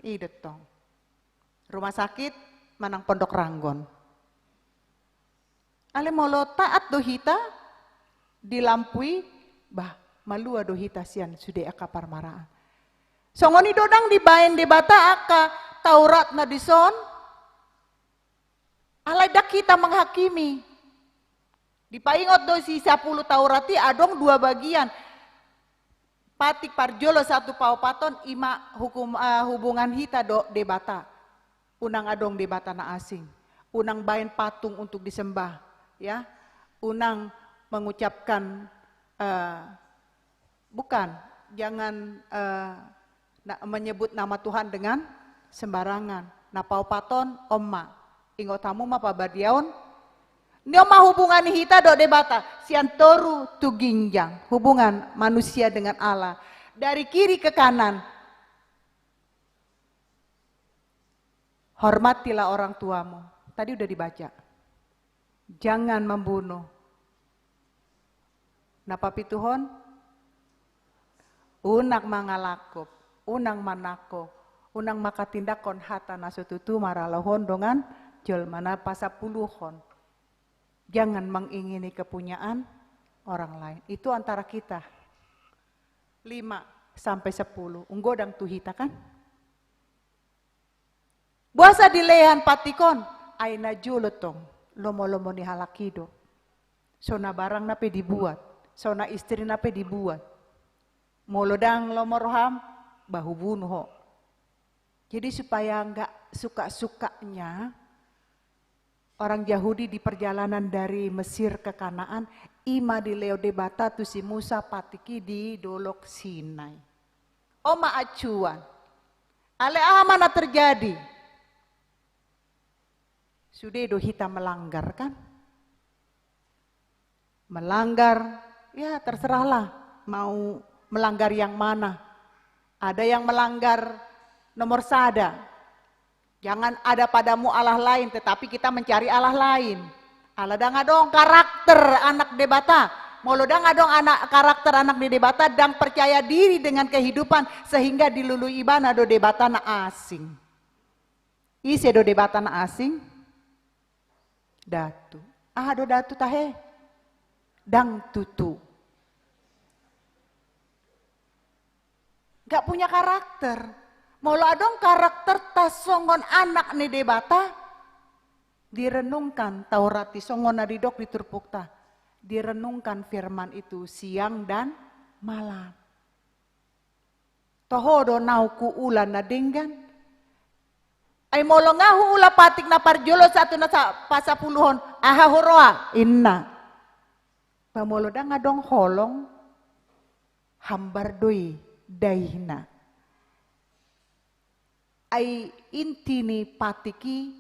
Idetong. Rumah sakit manang Pondok Ranggon. Ale molo taat dohita dilampui bah malua dohita sian sude aka parmaraan. Songoni dodang dibaen debata aka Taurat na dison Alai dak kita menghakimi. Dipaingot do si 10 Taurati adong 2 bagian. Patik parjolo 1 paupaton ima hubungan hita do debata. Unang adong debata na asing. Unang bayan patung untuk disembah, ya. Unang mengucapkan bukan, jangan menyebut nama Tuhan dengan sembarangan. Na paupaton omma. Ingot tamu ma pabadiaon. Nyo mah hubungan hita do debata siantoru tu ginjang, hubungan manusia dengan Allah dari kiri ke kanan. Hormatilah orang tuamu. Tadi udah dibaca. Jangan membunuh. Napa pituhon? Unak mangalakop, unang manako, unang makatindakon hata nasututu maralohon dongan jolmana pasapuluhon. Jangan mengingini kepunyaan orang lain. Itu antara kita. 5 sampai 10. Unggodang tuhita kan? Buasa dilehan patikon. Aina julotong. Lomo-lomo ni halakido. Sona barang nape dibuat. Sona istri nape dibuat. Molodang lomo roham. Bahu bunuh ho. Jadi supaya enggak suka-sukanya orang Yahudi di perjalanan dari Mesir ke Kanaan, ima di leo debata tu si Musa patiki di dolok Sinai. Oma acuan. Ale mana terjadi? Sudah do hita melanggar kan? Melanggar, ya terserahlah mau melanggar yang mana. Ada yang melanggar nomor sada. Jangan ada padamu Allah lain, tetapi kita mencari Allah lain. Allah dang adong karakter anak debata. Molo dang adong anak karakter anak di debata dan percaya diri dengan kehidupan sehingga dilului ibana do debata na asing. Ise do debata na asing. Datu. Do datu tahe. Dang tutu. Gak punya karakter. Molo adong karakter tasongon anak ni debata direnungkan Taurati songon nadidok diturpukta direnungkan firman itu siang dan malam. Tohodo nauku ulan nadinggan. Ay molo ngahu ula patik na parjolo satu na sa pasapuluhon ahahoroa inna. Pamolo da ngadong holong hambardoi daihna. Ay inti ni patiki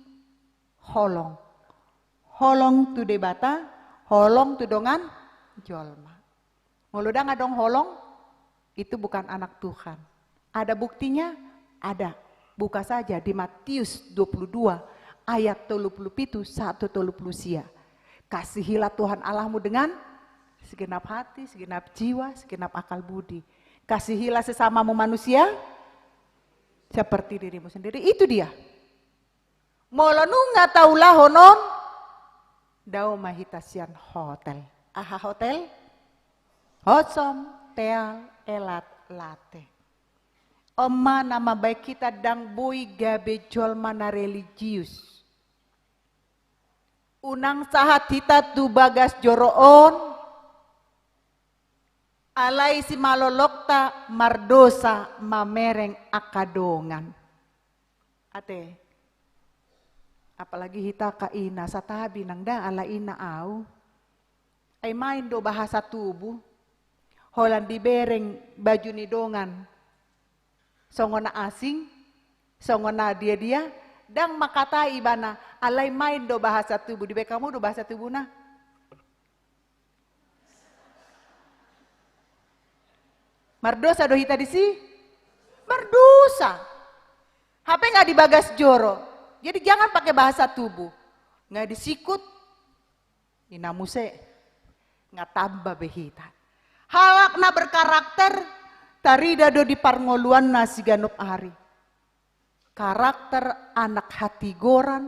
holong. Holong tu debata, holong tu dongan jolma. Ngolodang adong holong, itu bukan anak Tuhan. Ada buktinya? Ada. Buka saja di Matius 22 ayat 37 1 sia. Kasihilah Tuhan Allahmu dengan segenap hati, segenap jiwa, segenap akal budi. Kasihilah sesamamu manusia seperti dirimu sendiri. Itu dia. Molo nunga taulah honon dau mahitasian hotel. Aha hotel? Hosom teal elat late. Oma nama baik kita dang boy gabe jolma na religius. Unang sahat hita tu bagas joroon. Alai si malolokta mardosa mamereng akadongan. Ate, apalagi hita kaina sa tabi nang da ala ina au. Ay main do bahasa tubuh. Holan dibereng baju ni dongan. Songon na asing, songon na dia, dang makata ibana alay main do bahasa tubuh. Di kamu do bahasa tubuh na. Mardosa do hita di si? Mardosa. HP nggak dibagas joro. Jadi jangan pakai bahasa tubuh. Nggak disikut. Inamuse. Nggak tambah behita. Halakna berkarakter. Tarida do di parngoluan nasi ganop hari. Karakter anak hati goran.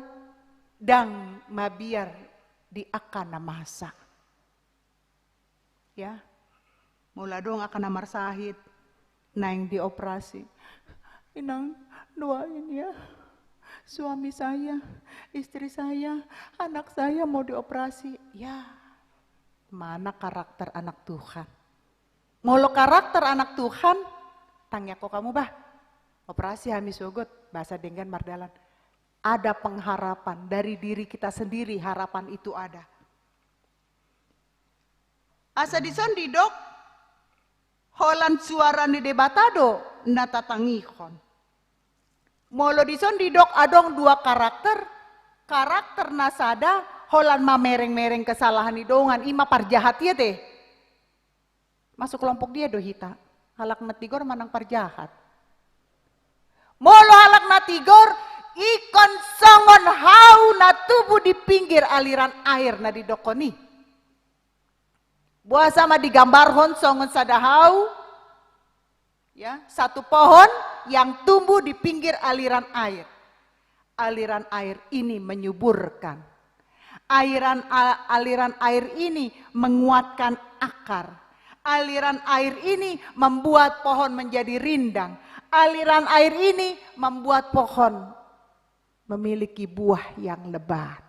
Dang mabiar di akana masa. Ya. Mula dong akan namar sahid, naing dioperasi. Inang doain ya, suami saya, istri saya, anak saya mau dioperasi. Ya, mana karakter anak Tuhan? Molo karakter anak Tuhan, tanya kok kamu bah, operasi hami sogot, bahasa Denggan Mardalan. Ada pengharapan dari diri kita sendiri, harapan itu ada. Asa dison didok, holan suara ni debatado, natatangihon. Molo dison didok adong dua karakter nasada, holan mamereng-mereng kesalahan idongan, ima parjahat ya deh. Masuk kelompok dia dohita, halak natigor manang parjahat. Molo halak natigor, ikon songon hau na tubuh di pinggir aliran air na didokoni. Buah sama digambarhon songon sadahau, ya, satu pohon yang tumbuh di pinggir aliran air. Aliran air ini menyuburkan. Aliran air ini menguatkan akar. Aliran air ini membuat pohon menjadi rindang. Aliran air ini membuat pohon memiliki buah yang lebat.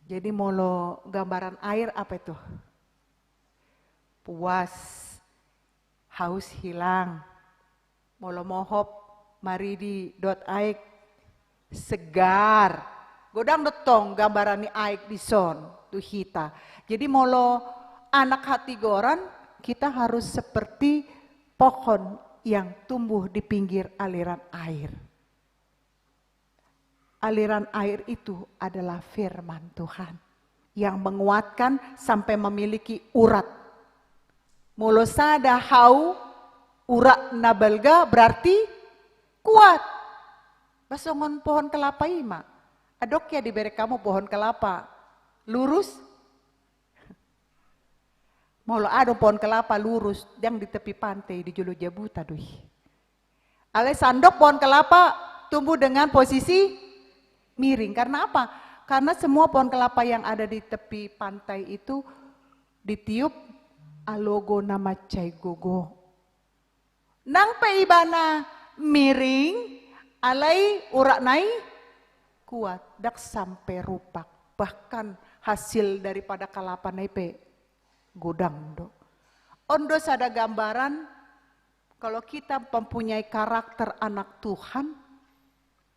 Jadi molo gambaran air apa itu? Puas, haus hilang. Molo mohop maridi dot aik segar. Godang detong gambaran ni aik di son tu hita. Jadi molo anak hati goran kita harus seperti pohon yang tumbuh di pinggir aliran air. Aliran air itu adalah firman Tuhan yang menguatkan sampai memiliki urat. Molo sada hau urat nabalga berarti kuat. Basongon pohon kelapa ima. Adok ya diberi kamu pohon kelapa lurus. Molo ada pohon kelapa lurus yang di tepi pantai di Jolo Jabuta doi. Ale sandok pohon kelapa tumbuh dengan posisi miring. Karena apa? Karena semua pohon kelapa yang ada di tepi pantai itu ditiup alogo nama cai gogo. Nang pe ibana miring, alai urak nai kuat, dak sampai rupak. Bahkan hasil daripada kelapa nai pe godang do. Ondo sada gambaran kalau kita mempunyai karakter anak Tuhan,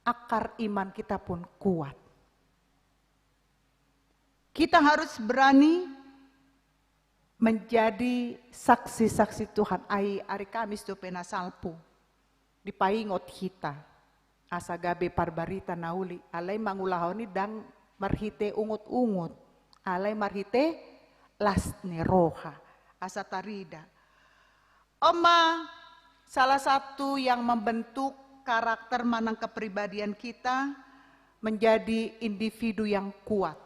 akar iman kita pun kuat. Kita harus berani menjadi saksi-saksi Tuhan. Hari Kamis tu pena salpu di paingot kita. Asa gabe parbarita nauli. Alai mangulahoni dang marhite ungut-ungut. Alai marhite lasne roha. Asa tarida. Oma, salah satu yang membentuk karakter manang kepribadian kita menjadi individu yang kuat.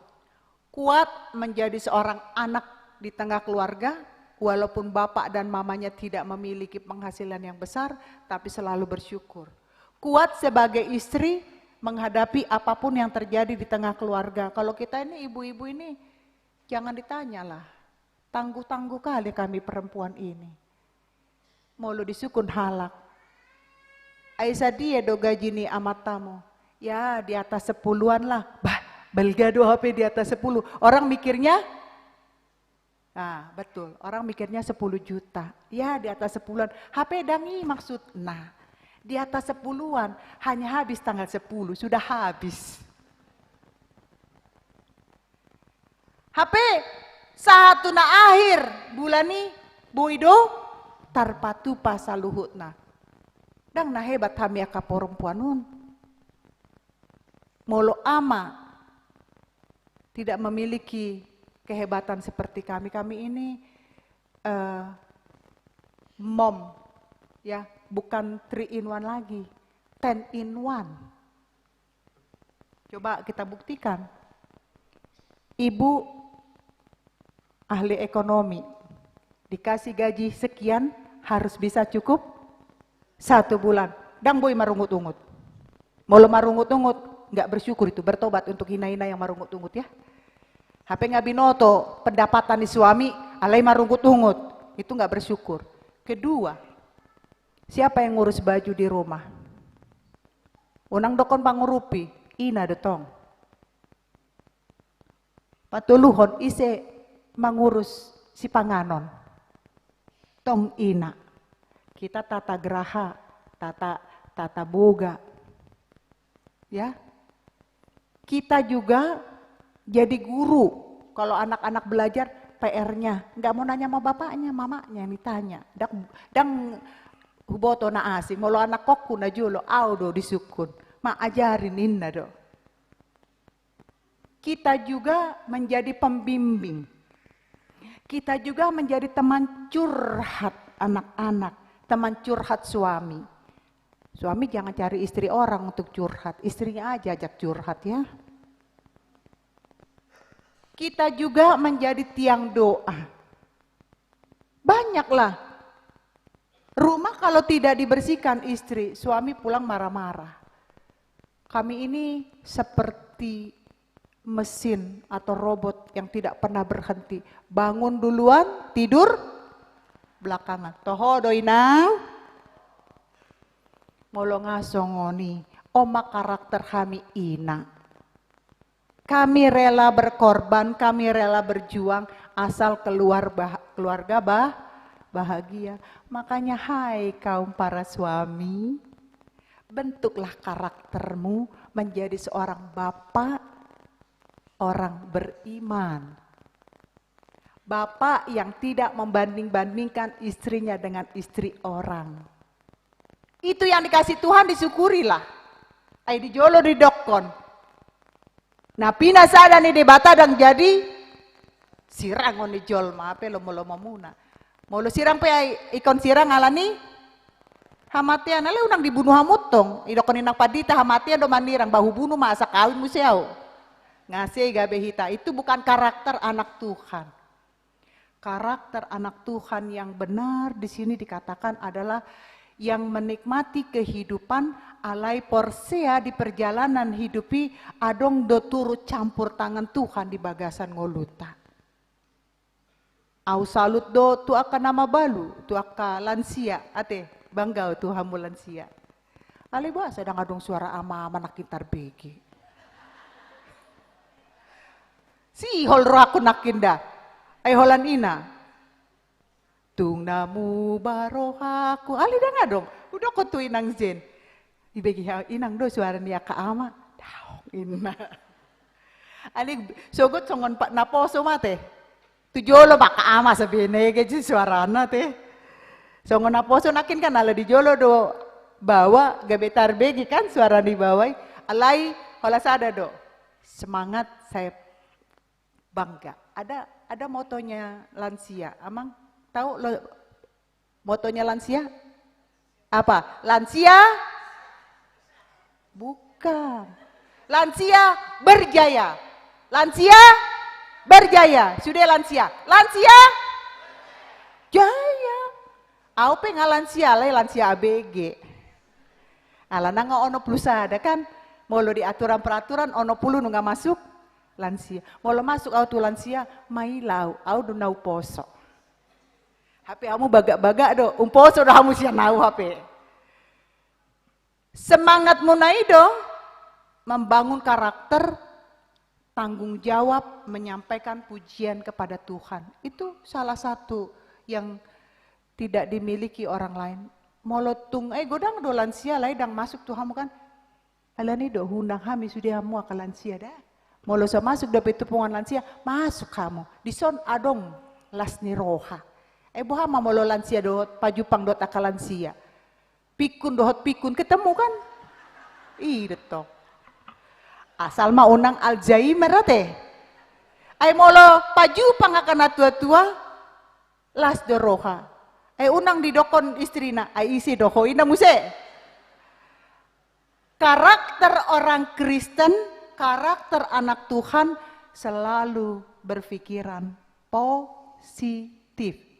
Kuat menjadi seorang anak di tengah keluarga, walaupun bapak dan mamanya tidak memiliki penghasilan yang besar, tapi selalu bersyukur. Kuat sebagai istri menghadapi apapun yang terjadi di tengah keluarga. Kalau kita ini ibu-ibu ini, jangan ditanyalah, tangguh-tangguh kali kami perempuan ini. Molo disukun halak. Aisyah dia do gaji ni amatamu. Ya di atas 10-an lah. Bah, belga do HP di atas 10. Orang mikirnya, nah betul, orang mikirnya 10 juta. Ya di atas 10-an. HP dangi maksud, nah di atas 10-an hanya habis tanggal 10, sudah habis. HP satu na akhir bulan ni buido tarpatu pasaluhutna. Dang na hebat kami aka perempuanun. Molo ama tidak memiliki kehebatan seperti kami. Kami ini mom, ya bukan 3 in 1 lagi, 10 in 1. Coba kita buktikan. Ibu ahli ekonomi dikasih gaji sekian harus bisa cukup 1 bulan. Dang boy marungut-ungut. Molo marungut-ungut, nggak bersyukur itu, bertobat untuk hina-hina yang marungut-ungut ya. HP ngabinoto, pendapatan di suami, alai marungut-ungut, itu nggak bersyukur. Kedua, siapa yang ngurus baju di rumah? Unang dokon pangurupi, ina detong. Patuluhon ise mangurus si panganon. Tong ina. Kita tata geraha, tata boga. Ya. Kita juga jadi guru. Kalau anak-anak belajar, PR-nya nggak mau nanya sama bapaknya, mamanya yang ditanya. Dang huboto na asing, molo anak kokku na julo, audo disukun. Ma ajarin inna do. Kita juga menjadi pembimbing. Kita juga menjadi teman curhat anak-anak, teman curhat suami. Suami jangan cari istri orang untuk curhat, istrinya aja ajak curhat ya. Kita juga menjadi tiang doa. Banyaklah. Rumah kalau tidak dibersihkan istri, suami pulang marah-marah. Kami ini seperti mesin atau robot yang tidak pernah berhenti. Bangun duluan, tidur belakangan. Toho doina. Molo ngasongoni, oma karakter kami ina. Kami rela berkorban, kami rela berjuang asal keluarga bahagia. Makanya hai kaum para suami, bentuklah karaktermu menjadi seorang bapak, orang beriman. Bapak yang tidak membanding-bandingkan istrinya dengan istri orang. Itu yang dikasih Tuhan, disyukurilah. Ay dijolo di dokon. Nah pinasada ni debata dan jadi sirang on jol maape lomo-lomo muna. Molo sirang pe ikon sirang alani hamatian ale unang dibunuh hamutong. Idokon inang padita hamatian do mandirang bahu bunuh masa kawin musiau. Ngasih gabe hita itu bukan karakter anak Tuhan. Karakter anak Tuhan yang benar di sini dikatakan adalah yang menikmati kehidupan alai porsea di perjalanan hidupi adong do turut campur tangan Tuhan di bagasan ngoluta. Au salut do tu aka nama balu, tu aka lansia, ate banggau tu hamu lansia. Ale ba sedang adong suara ama nakintar begi. Si hol ro aku nakinda, ay holan ina. Tung namu barohaku, ali dah dong, udah kau tu inang zen. Ibegi inang do suara niya kaama, daong ina. Ali sogot songon pak naposo mate, tujolo baka ama sabihin jadi suara nate. Songon naposo nakin kan ala di jolo do bawa gabetar begi kan suara di bawah, alai hola sada do. Semangat saya bangga. Ada motonya lansia, amang. Tahu lo motonya lansia? Apa? Lansia? Bukan. Lansia berjaya. Lansia berjaya. Sudah lansia. Lansia jaya. Au pe ngalansia le lansia ABG. Alana nga ono plusa ada kan? Molo di aturan-peraturan ono pulu nu nga masuk lansia. Molo masuk au tu lansia mailau au do nau poso. HP kamu bagak-bagak do, umposo dah kamu siya nau HP. Semangatmu naido membangun karakter, tanggung jawab, menyampaikan pujian kepada Tuhan. Itu salah satu yang tidak dimiliki orang lain. Molotung, godang do lansia lain dang masuk Tuhan kan. Alani do hundang kami sudah kamu akan lansia dah. Molo sa masuk dapat tupungan lansia, masuk kamu. Di son adong las ni roha. Buha mamolo lansia dohot pajupang dot akalansia. Pikun dohot pikun ketemu kan? Detok. Asal ma unang Alzheimer ate. Ay molo pajupang akan tua-tua las doroha. Unang didokon istrina ay isi doho ina muse. Karakter orang Kristen, karakter anak Tuhan selalu berpikiran positif.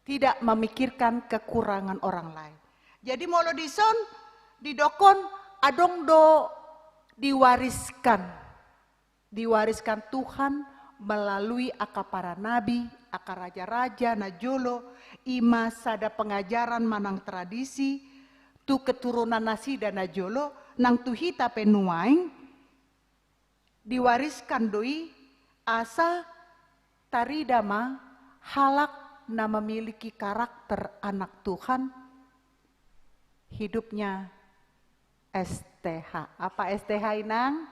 Tidak memikirkan kekurangan orang lain. Jadi molo dison, didokon, adong do diwariskan. Diwariskan Tuhan melalui aka para nabi, aka raja-raja, najolo, ima sada pengajaran manang tradisi, tu keturunan nasi dan najolo, nang tuhita penuaing diwariskan doi asa taridama halak na memiliki karakter anak Tuhan, hidupnya STH. Apa STH inang?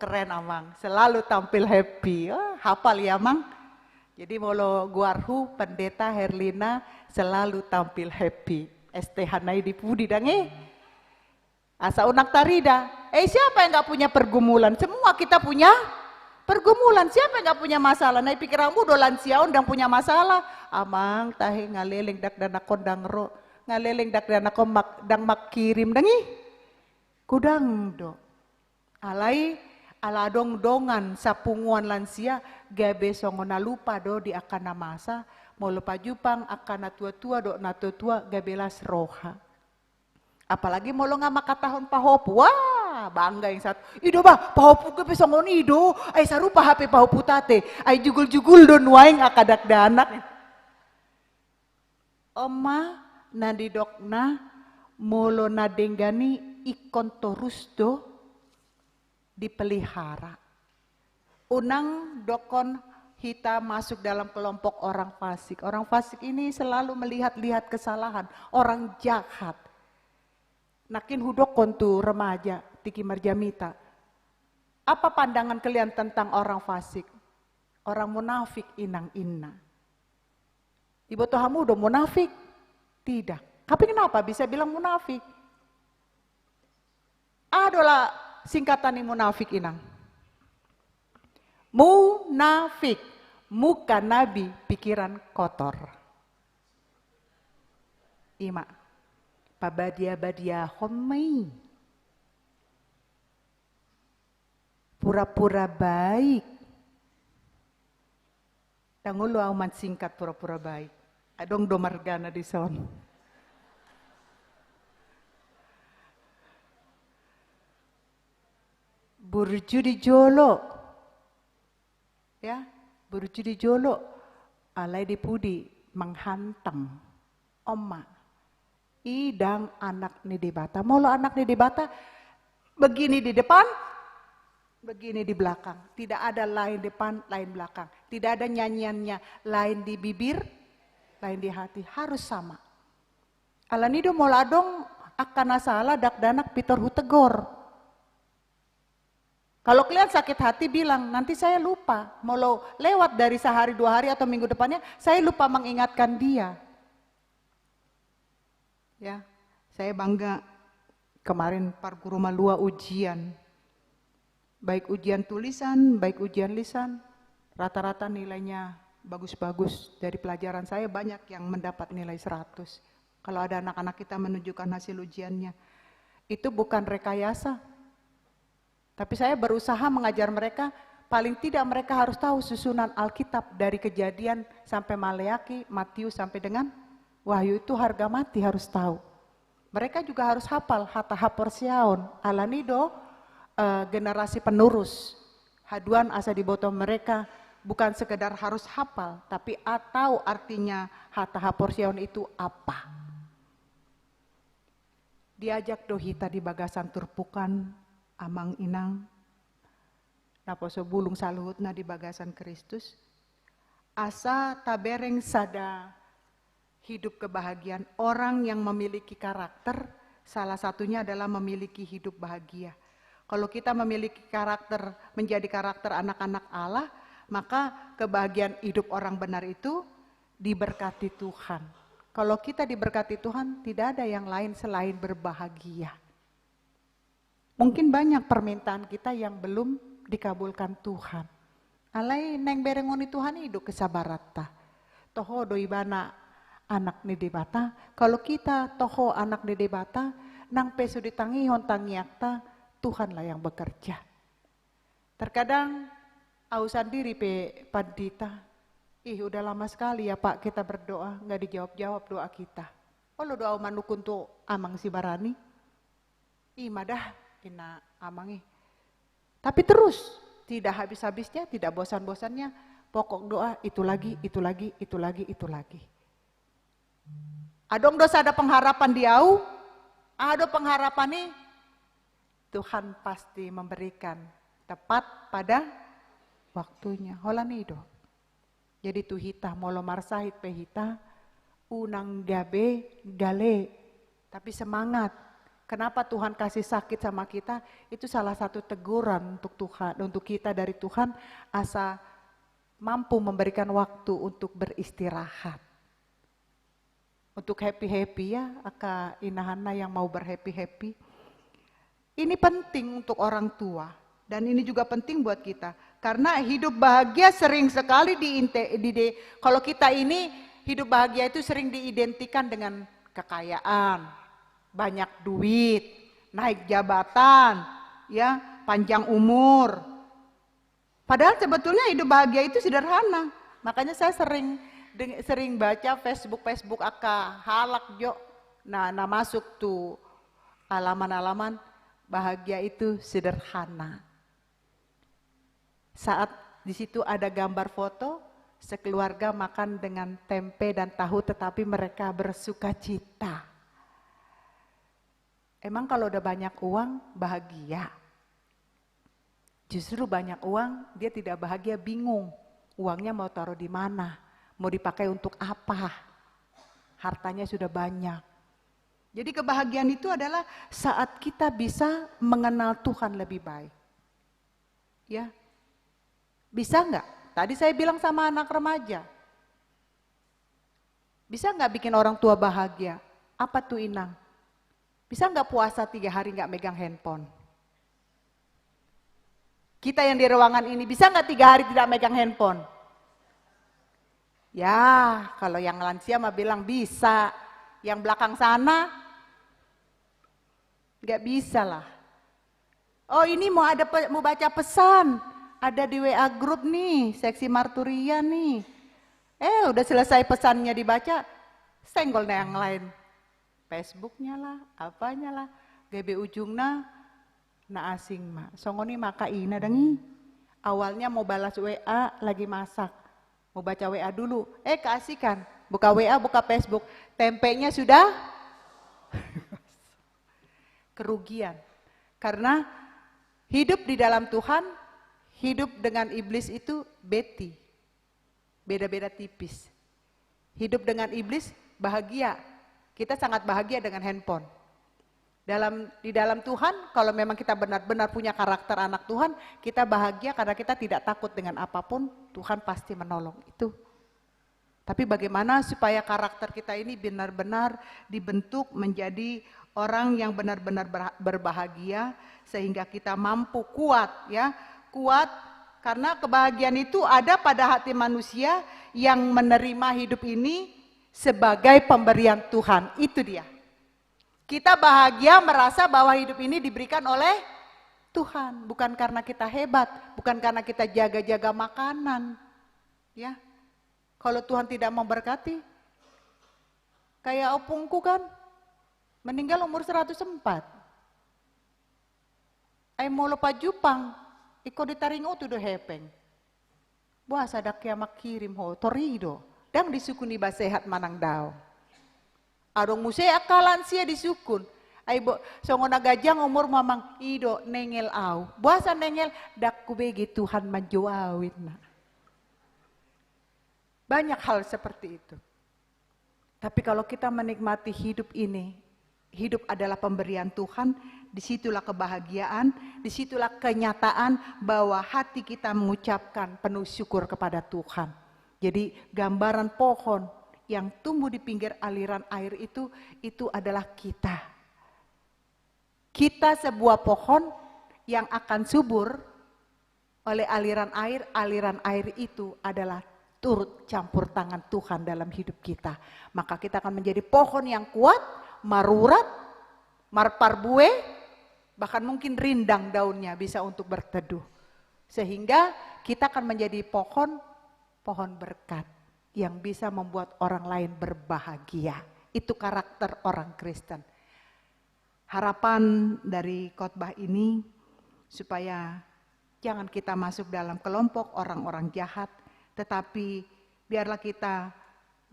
Keren Amang, selalu tampil happy. Hafal ya Amang? Jadi molo guarhu pendeta Herlina selalu tampil happy. STH nai dipudi dange. Asa unak tarida. Siapa yang gak punya pergumulan? Semua kita punya pergumulan. Siapa yang gak punya masalah? Nai pikiranmu do lansia undang punya masalah. Amang tahe ngaleleng dak danakon dang ro. Ngaleleng dak danakon dang mak kirim dangi. Kudang do. Alai ala dong dongan sapunguan lansia gabe songona lupa do di akana masa mau lupa jupang akana tua-tua do na tua gabelas roha. Apalagi mau lo ngama tahun pahopu, wah bangga yang satu. Ido bah pahopu gabe songon ido, ay sarupa HP pahopu tate, ay jugul-jugul do nuaing akadak danak. Oma nadidokna molo nadenggani ikon torus do dipelihara. Unang dokon kita masuk dalam kelompok orang fasik. Orang fasik ini selalu melihat-lihat kesalahan, orang jahat. Nakin hudokon tu remaja, tiki marjamita. Apa pandangan kalian tentang orang fasik? Orang munafik inang inna. Ibu Tuhamu udah munafik? Tidak. Tapi kenapa bisa bilang munafik? Adalah singkatan munafik inang. Munafik, muka nabi, pikiran kotor. Ima, pabadia-badia homai. Pura-pura baik. Tangulu aman singkat pura-pura baik. Adong domargana di son. Burjudi jolo, ya, burjudi jolo, alai dipudi menghantam, oma, idang anak ni dibata, molo anak ni dibata, begini di depan, begini di belakang, tidak ada lain depan, lain belakang, tidak ada nyanyiannya, lain di bibir, lain di hati, harus sama. Alanido moladong akan asala dak danak pitor hutegor. Kalau kalian sakit hati bilang, nanti saya lupa. Mau lewat dari sehari, 2 hari atau minggu depannya, saya lupa mengingatkan dia. Ya, saya bangga kemarin par guru malua ujian. Baik ujian tulisan, baik ujian lisan. Rata-rata nilainya bagus-bagus. Dari pelajaran saya banyak yang mendapat nilai 100. Kalau ada anak-anak kita menunjukkan hasil ujiannya. Itu bukan rekayasa. Tapi saya berusaha mengajar mereka, paling tidak mereka harus tahu susunan Alkitab dari Kejadian sampai Maleaki, Matius sampai dengan Wahyu itu harga mati harus tahu. Mereka juga harus hafal Hata Haporsiaon, Alanido generasi penerus. Haduan asa di botol mereka bukan sekedar harus hafal, tapi tahu artinya Hata Haporsiaon itu apa. Diajak dohita di bagasan turpukan, amang inang, naposo bulung saluhutna di bagasan Kristus, asa tabereng sada hidup kebahagiaan. Orang yang memiliki karakter, salah satunya adalah memiliki hidup bahagia. Kalau kita memiliki karakter, menjadi karakter anak-anak Allah, maka kebahagiaan hidup orang benar itu diberkati Tuhan. Kalau kita diberkati Tuhan, tidak ada yang lain selain berbahagia. Mungkin banyak permintaan kita yang belum dikabulkan Tuhan. Alai neng berengoni Tuhan hidup kesabarata. Toho doibana anak ni debata. Kalau kita toho anak ni debata, nang pesu ditangihon tangiakta, Tuhanlah yang bekerja. Terkadang ausan diri pe pandita. Udah lama sekali ya Pak kita berdoa, nggak dijawab-jawab doa kita. Kalau doa manukun tuh amang si barani. Madah ina amangi. Tapi terus, tidak habis-habisnya, tidak bosan-bosannya, pokok doa itu lagi, itu lagi, itu lagi, itu lagi. Adong dosa ada pengharapan di au, Ada pengharapan nih, Tuhan pasti memberikan tepat pada waktunya. Holan itu. Jadi tuhita molo marsahit pehita, unang gabe gale. Tapi semangat. Kenapa Tuhan kasih sakit sama kita? Itu salah satu teguran untuk Tuhan, untuk kita dari Tuhan, asa mampu memberikan waktu untuk beristirahat. Untuk happy-happy ya, aka inahana yang mau berhappy-happy. Ini penting untuk orang tua dan ini juga penting buat kita. Karena hidup bahagia sering sekali kalau kita ini hidup bahagia itu sering diidentikan dengan kekayaan, banyak duit, naik jabatan, ya, panjang umur. Padahal sebetulnya hidup bahagia itu sederhana. Makanya saya sering baca Facebook aka halak jo. Nah masuk tuh halaman-halaman bahagia itu sederhana. Saat di situ ada gambar foto, sekeluarga makan dengan tempe dan tahu tetapi mereka bersuka cita. Emang kalau udah banyak uang bahagia? Justru banyak uang dia tidak bahagia, bingung. Uangnya mau taruh di mana? Mau dipakai untuk apa? Hartanya sudah banyak. Jadi kebahagiaan itu adalah saat kita bisa mengenal Tuhan lebih baik. Ya. Bisa enggak? Tadi saya bilang sama anak remaja. Bisa enggak bikin orang tua bahagia? Apa tuh Inang? Bisa enggak puasa 3 hari enggak megang handphone? Kita yang di ruangan ini bisa enggak 3 hari tidak megang handphone? Ya, kalau yang lansia mah bilang bisa. Yang belakang sana enggak bisa lah. Oh ini mau baca pesan. Ada di WA grup nih, seksi Marturia nih. Udah selesai pesannya dibaca, senggol yang lain. Facebooknya lah, apanya lah. GB ujungna, na asing mah. Songoni maka ina dengi. Awalnya mau balas WA, lagi masak. Mau baca WA dulu, keasikan. Buka WA, buka Facebook. Tempenya sudah kerugian. Karena hidup di dalam Tuhan, hidup dengan iblis itu beda-beda tipis. Hidup dengan iblis bahagia, kita sangat bahagia dengan handphone. Di dalam Tuhan, kalau memang kita benar-benar punya karakter anak Tuhan, kita bahagia karena kita tidak takut dengan apapun, Tuhan pasti menolong itu. Tapi bagaimana supaya karakter kita ini benar-benar dibentuk menjadi orang yang benar-benar berbahagia, sehingga kita mampu kuat ya. Kuat karena kebahagiaan itu ada pada hati manusia yang menerima hidup ini sebagai pemberian Tuhan. Itu dia. Kita bahagia merasa bahwa hidup ini diberikan oleh Tuhan, bukan karena kita hebat, bukan karena kita jaga-jaga makanan. Ya. Kalau Tuhan tidak memberkati, kayak opungku kan meninggal umur 104. Ai mau lupa Jupang. Iko ditaringo tuh do hepeng. Buah sadak kiamak kirim ho torido. Dang disukun iba sehat manang daw. Adong musai akalan sia disukun. Ai bo songona gajang umur mamang ido nengel au. Buah sa nengel dak kubegi Tuhan manjuawin na. Banyak hal seperti itu. Tapi kalau kita menikmati hidup ini, hidup adalah pemberian Tuhan, disitulah kebahagiaan, disitulah kenyataan bahwa hati kita mengucapkan penuh syukur kepada Tuhan. Jadi gambaran pohon yang tumbuh di pinggir aliran air itu adalah kita. Kita sebuah pohon yang akan subur oleh aliran air itu adalah turut campur tangan Tuhan dalam hidup kita. Maka kita akan menjadi pohon yang kuat, marurat, marparbue, bahkan mungkin rindang daunnya bisa untuk berteduh. Sehingga kita akan menjadi pohon berkat yang bisa membuat orang lain berbahagia. Itu karakter orang Kristen. Harapan dari khotbah ini supaya jangan kita masuk dalam kelompok orang-orang jahat, tetapi biarlah kita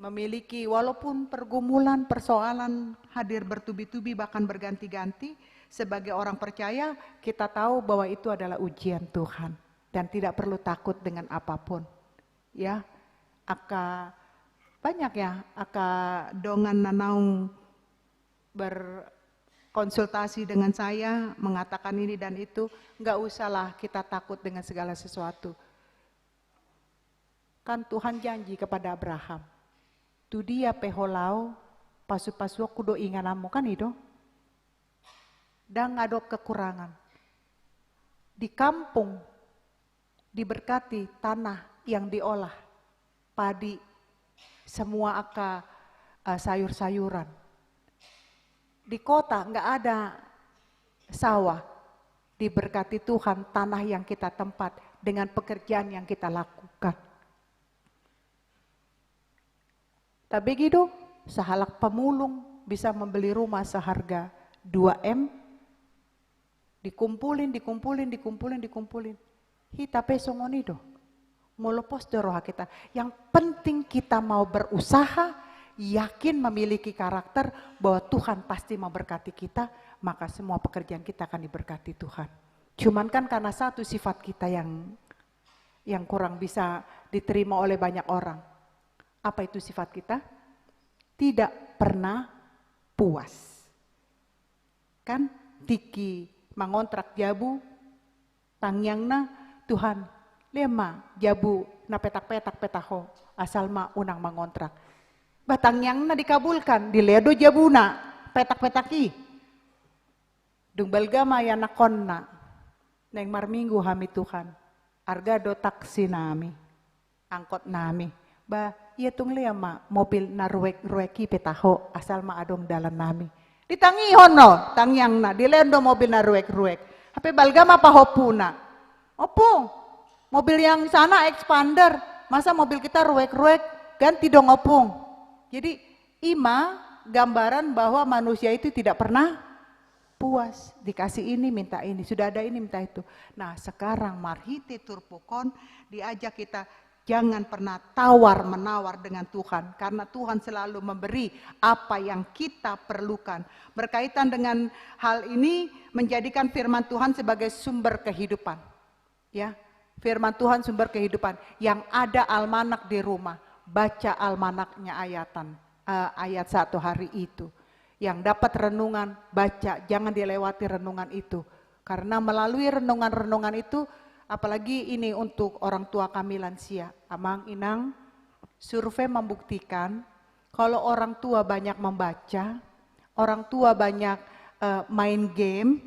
memiliki walaupun pergumulan, persoalan hadir bertubi-tubi bahkan berganti-ganti, sebagai orang percaya kita tahu bahwa itu adalah ujian Tuhan dan tidak perlu takut dengan apapun. Ya, banyak ya, dongan nanaung berkonsultasi dengan saya, mengatakan ini dan itu, nggak usahlah kita takut dengan segala sesuatu. Kan Tuhan janji kepada Abraham, tu dia peholau, pasu-pasu aku do inganamu kan itu. Dan nggak ada kekurangan. Di kampung diberkati tanah yang diolah, padi, semua sayur-sayuran. Di kota nggak ada sawah, diberkati Tuhan tanah yang kita tempat dengan pekerjaan yang kita lakukan. Tapi gitu, sehalak pemulung bisa membeli rumah seharga 2M, dikumpulin. Hita pesongon itu, mau lepas doroha kita. Yang penting kita mau berusaha, yakin memiliki karakter bahwa Tuhan pasti memberkati kita, maka semua pekerjaan kita akan diberkati Tuhan. Cuman kan karena satu sifat kita yang kurang bisa diterima oleh banyak orang. Apa itu sifat kita? Tidak pernah puas. Kan tiki mangontrak jabu, tangyangna Tuhan, lema jabu na petak-petak petaho, asal ma unang mangontrak. Batangyangna dikabulkan, diledo jabuna, petak-petaki. Dung balgama ya nakonna, neng marminggu hami Tuhan, arga do taksi nami, angkot nami. Iya tung lema mobil na rueki petaho, asal ma adong dalan nami. Ditangihon no, tangyang na, dilendo mobil na ruek-ruek. Hape balgama pahopuna. Opo, mobil yang sana expander, masa mobil kita ruek-ruek, ganti dong opung. Jadi gambaran bahwa manusia itu tidak pernah puas. Dikasih ini minta ini, sudah ada ini minta itu. Nah sekarang marhiti turpukon diajak kita, jangan pernah tawar-menawar dengan Tuhan. Karena Tuhan selalu memberi apa yang kita perlukan. Berkaitan dengan hal ini, menjadikan firman Tuhan sebagai sumber kehidupan. Ya, firman Tuhan sumber kehidupan. Yang ada almanak di rumah, baca almanaknya ayat 1 hari itu. Yang dapat renungan, baca, jangan dilewati renungan itu. Karena melalui renungan-renungan itu, apalagi ini untuk orang tua kami lansia, amang inang, survei membuktikan kalau orang tua banyak membaca, orang tua banyak main game,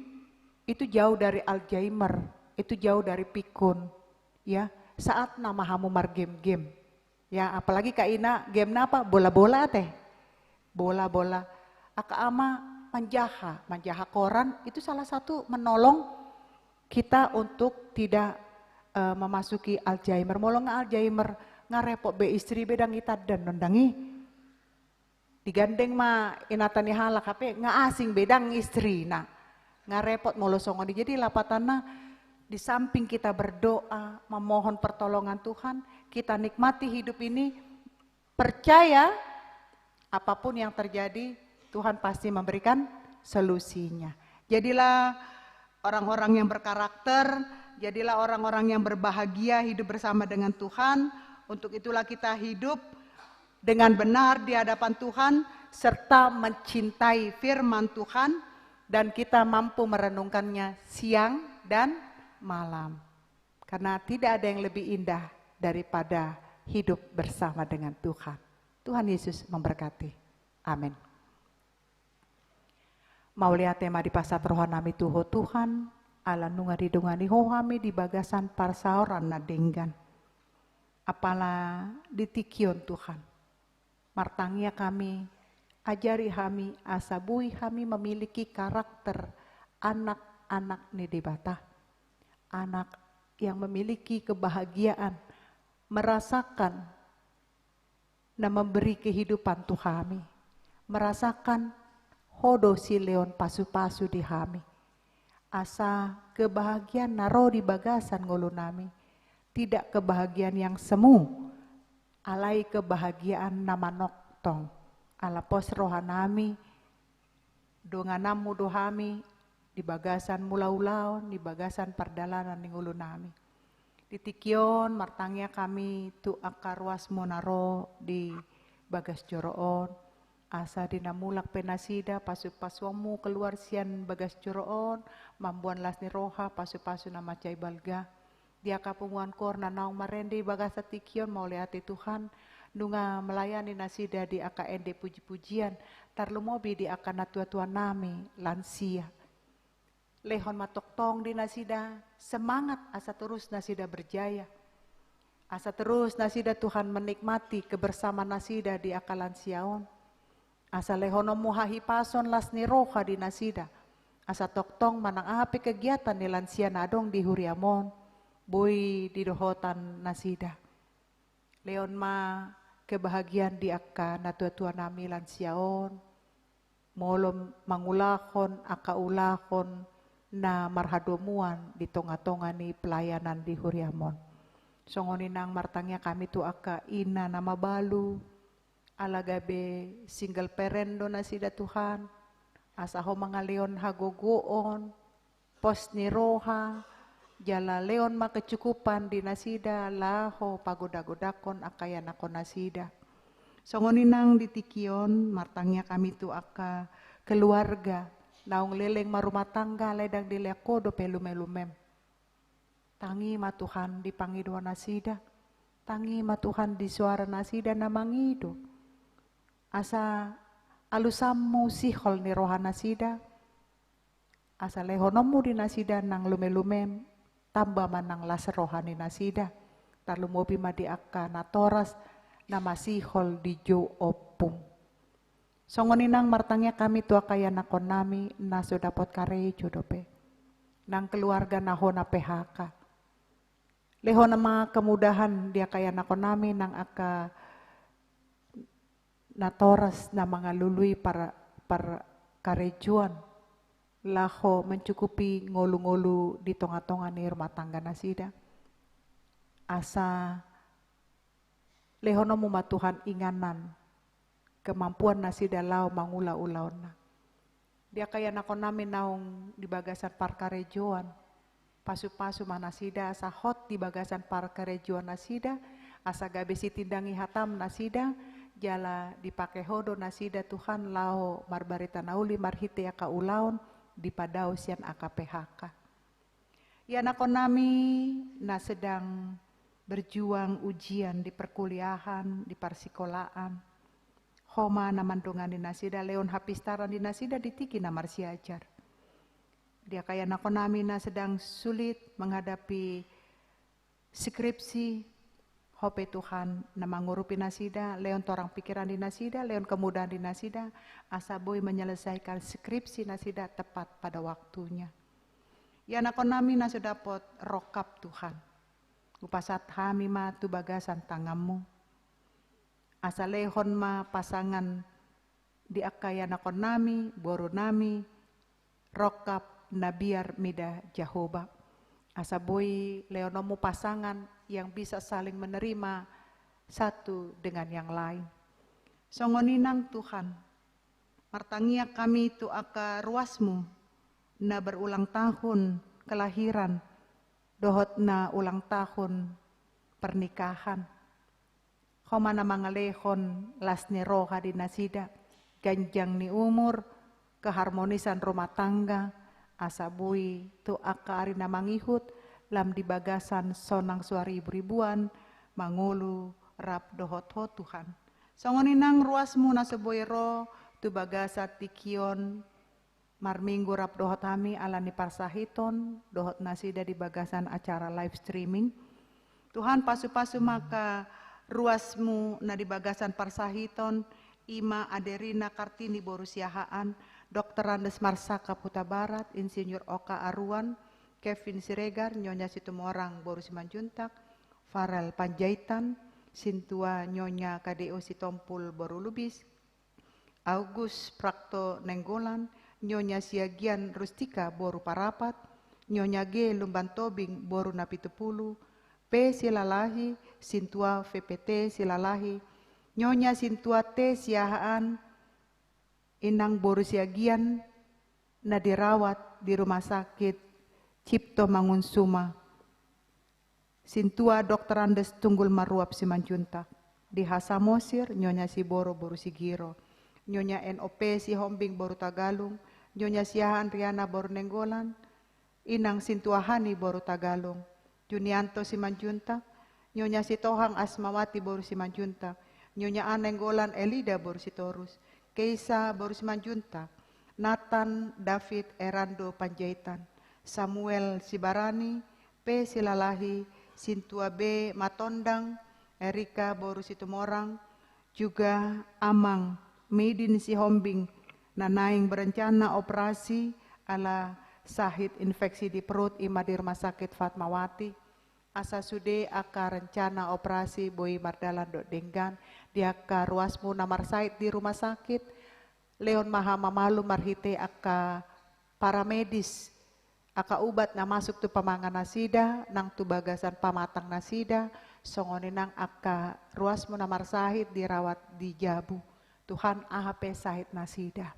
itu jauh dari Alzheimer, itu jauh dari pikun. Ya, saat nama hamu mar game-game. Ya, apalagi Kak Ina, game apa? Bola-bola teh. Bola-bola. Aka ama manjaha koran, itu salah satu menolong kita untuk tidak memasuki Alzheimer. Molo Alzheimer ngarepot be istri bedang kita dan nondangi. Digandeng ma inatani halak HP asing bedang istri. Nah, ngarepot molo songoni. Jadi lapatana di samping kita berdoa, memohon pertolongan Tuhan, kita nikmati hidup ini, percaya apapun yang terjadi Tuhan pasti memberikan solusinya. Jadilah orang-orang yang berkarakter, jadilah orang-orang yang berbahagia hidup bersama dengan Tuhan. Untuk itulah kita hidup dengan benar di hadapan Tuhan, serta mencintai firman Tuhan, dan kita mampu merenungkannya siang dan malam. Karena tidak ada yang lebih indah daripada hidup bersama dengan Tuhan. Tuhan Yesus memberkati. Amin. Mau lihat tema di pasat rohanami tuho Tuhan, ala nunga didungani hohami di bagasan parsaoran nadenggan. Apalah ditikion Tuhan. Martangia kami, ajari kami, asabui kami memiliki karakter anak-anak nidibata. Anak yang memiliki kebahagiaan, merasakan dan memberi kehidupan Tuhan. Merasakan hodo si leon pasu-pasu di kami. Asa kebahagiaan naro di bagasan ngulu nami. Tidak kebahagiaan yang semu, alai kebahagiaan namanok tong, ala pos rohanami, donganamu dohami, di bagasan mula-ulaon, di bagasan perdalanan ning ulunami. Titikion martangnya kami tu akaruas monaro di bagas joroon, asa dinamulak penasida pasu-pasuamu keluar sian bagas joroon, mambuan lasni roha pasu-pasu nama cai balga. Dia kapunguan korna naung marendi bagas tikion mau lihat Tuhan, nunga melayani nasida di AKND puji-pujian, tarlumobi di akan tua-tua nami lansia. Lehon matoktong di nasida, semangat asa terus nasida berjaya. Asa terus nasida Tuhan menikmati kebersamaan nasida di akalan siaon. Asa lehono muhahi pason lasni roha di nasida. Asa toktong manang api kegiatan di lansia nadong di huriamon. Bui di dohotan nasida. Leon ma kebahagiaan di akan tua-tua nami lansiaon. Molom mangulakon, akaulakon, na marhadomuan di tonga-tonga ni pelayanan di huriamon. Songoninang martangnya kami tu aka ina nama balu, alagabe single parent do nasida Tuhan, asaho mga leon hagogoon, pos ni roha, jala leon makecukupan di nasida, laho pagoda-godakon akayan ako nasida. Songoninang ditikion, martangnya kami tu aka keluarga, naung leleng marumah tangga ledang dilekodo pelumem. Tangi ma Tuhan dipangi doa nasida. Tangi ma Tuhan di suara nasida namangido. Asa alusamu sihol ni roha nasida. Asa lehonomu di nasida nang lumem. Tambah manang las rohani nasida. Tarlumobi ma di akka natoras nama sihol di jo opung. Songoninang martangnya kami tua kaya nakon nami na so dapot karei jodope. Nang keluarga nahona PHK. Leho nama kemudahan dia kaya nakon nami nang aka natoras na mga lului para karejuan. Laho mencukupi ngolu-ngolu di tonga-tonga ni rumah tangga nasida. Asa leho namu matuhan inganan. Kemampuan nasida lau mangula-ulaon na. Dia kaya nakon namin naung di bagasan parkarejoan. Pasu-pasu manasida asa hot di bagasan parkarejoan nasida. Asa gabe si tindangi hatam nasida. Jala dipake hodo nasida Tuhan lau marbarita nauli marhite aka ulaon. Di padau sian aka PHK. Ya nakon nami na sedang berjuang ujian di perkuliahan, di persikolahan. Homa namandungan di nasida, leon hapistaran di nasida ditiki namar siajar. Dia kaya nakon nami na sedang sulit menghadapi skripsi. Hope Tuhan na mangurupi nasida, leon torang pikiran di nasida, leon kemudahan di nasida. Asa boy menyelesaikan skripsi nasida tepat pada waktunya. Ya nakon nami na sudah dapat rokap Tuhan. Upasat hami ma tu bagasan tangamu. Asa lehon ma pasangan di akaya nakon nami, boru nami, rokap nabiar mida Jehovah. Asa boy leonomu pasangan yang bisa saling menerima satu dengan yang lain. Songoninang Tuhan, martangia kami tu aka ruasmu, na berulang tahun kelahiran, dohot na ulang tahun pernikahan. Homana mangalehon lasni roha di nasida, ganjang ni umur, keharmonisan rumah tangga, asabui tu aka arina mangihut, lam di bagasan sonang suari ribuan, mangulu rap dohot ho Tuhan. Songoninang ruasmu nasebuero tu bagasat tikion, marminggu rap dohot hami alani parsahiton, dohot nasida di bagasan acara live streaming. Tuhan pasu-pasu maka ruasmu na di bagasan parsahiton, Ima Aderina Kartini Borusiahaan, Dr. Andes Marsaka Puta Barat, Insinyur Oka Aruan, Kevin Siregar, Nyonya Situmorang Borusimanjuntak, Farel Panjaitan, Sintua Nyonya KDO Sitompul Borulubis, August Prakto Nenggolan, Nyonya Siagian Rustika Boru Parapat, Nyonya G Lumban Tobing Boru Napitupulu, P silalahi, sintua VPT silalahi, Nyonya sintua T siahaan, inang borusiagian na dirawat di rumah sakit Cipto Mangunsuma. Sintua Dr. Andes Tunggul Maruap Simanjuntak. Di Hasamosir, Nyonya Siboro Boru Sigiro. Nyonya NOP si Hombing Boru Tagalung. Nyonya Siahan Riana Boru Nenggolan. Inang Sintuahani Boru Tagalung. Junianto Simanjuntak. Nyonya Sitohang Asmawati Boru Simanjuntak. Nyonya Anenggolan Elida Boru Sitorus. Keisa Boru Simanjuntak. Nathan David Erando Panjaitan. Samuel Sibarani, P Silalahi, Sintua B Matondang, Erika Boru Situmorang, juga Amang Medin Sihombing, Nanaing berencana operasi ala sahid infeksi di perut ima di rumah sakit Fatmawati. Asa sude aka rencana operasi Boy Mardalan Dok Denggan, diaka ruasmu namar sahid di rumah sakit. Leon Mahama Malu marhite aka paramedis, aka ubat na masuk tu pamangan nasida, nang tu bagasan pamatang nasida, songoninang aka ruasmu namar sahid dirawat di Jabu. Tuhan AHP sahid nasida.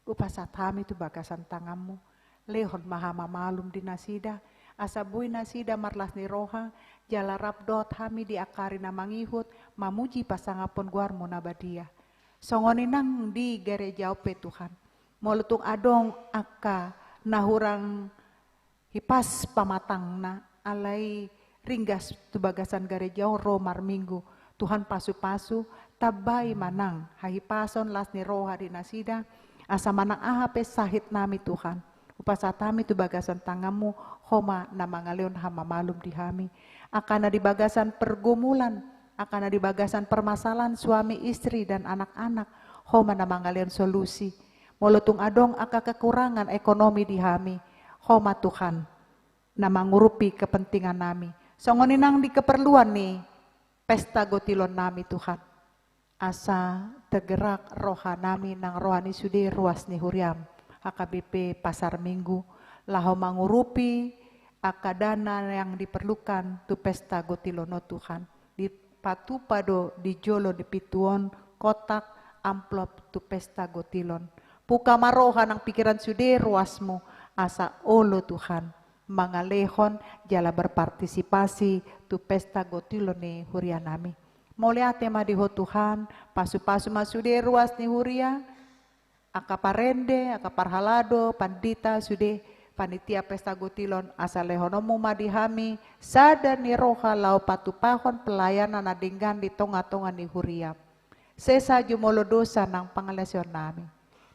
Upasat hami tu bagasan tanganmu. Leon Mahama Malum di nasida, asabuy nasida marlas ni roha, jala rabdot hami diakari na mangihut, mamuji pasangapon guarmo nabadia. Songoninang di gereja ope Tuhan. Molutung adong aka nahurang hipas pamatang na alai ringgas tu bagasan gereja romar minggu. Tuhan pasu-pasu tabai manang hahipason las ni roha di nasida asa manang AHP sahid nami Tuhan. Upasatami tu bagasan tangamu homa na mangaleon hama malum di hami. Akana di bagasan pergumulan, akana di bagasan permasalahan suami istri dan anak-anak, homa na mangaleon solusi. Molutung adong aka kekurangan ekonomi di hami, homa Tuhan na mangurupi kepentingan nami. Songoninang di keperluan nih pesta gotilon nami Tuhan. Asa tergerak roha nami nang rohani sude ruas ni huriam. HKBP Pasar Minggu, laho mangurupi akadana yang diperlukan tu pesta gotilono Tuhan. Di patupado di jolo di pituon kotak amplop tu pesta gotilon. Puka maroha nang pikiran sude ruasmu asa olo Tuhan. Mangalehon jala berpartisipasi tu pesta gotilon ni huria nami. Moliate madiho Tuhan, pasu-pasu masude ruas ni huria, akaparende, akaparhalado, pandita, sude, panitia pesta gotilon, asal lehonomu madihami, sada ni roha lau patupahon pelayanan nadinggan di tonga-tonga ni huria. Sesa jumolo dosa nang pangalasyon nami.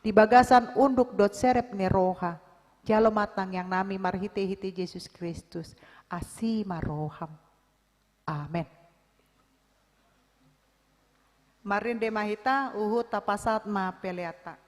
Di bagasan unduk dot serep ni roha, jalo matang yang nami marhite-hite Yesus Kristus, asi maroham. Amen. Marinde mahita, uhut tapasat ma peleata.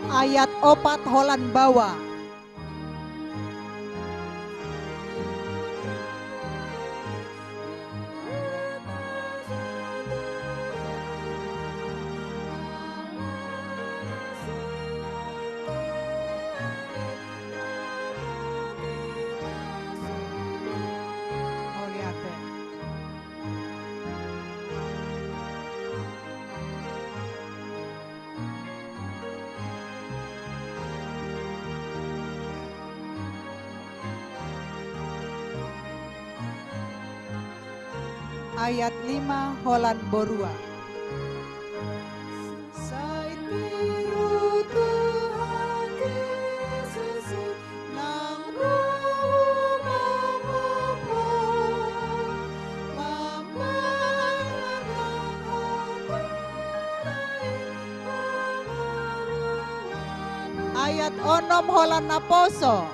Ayat 4 Holland Bawa. Oliate. Ayat 5 Holland Borua. Sai tiru Tuhan Yesus nang rumahmu Ayat 6 Holland Naposo.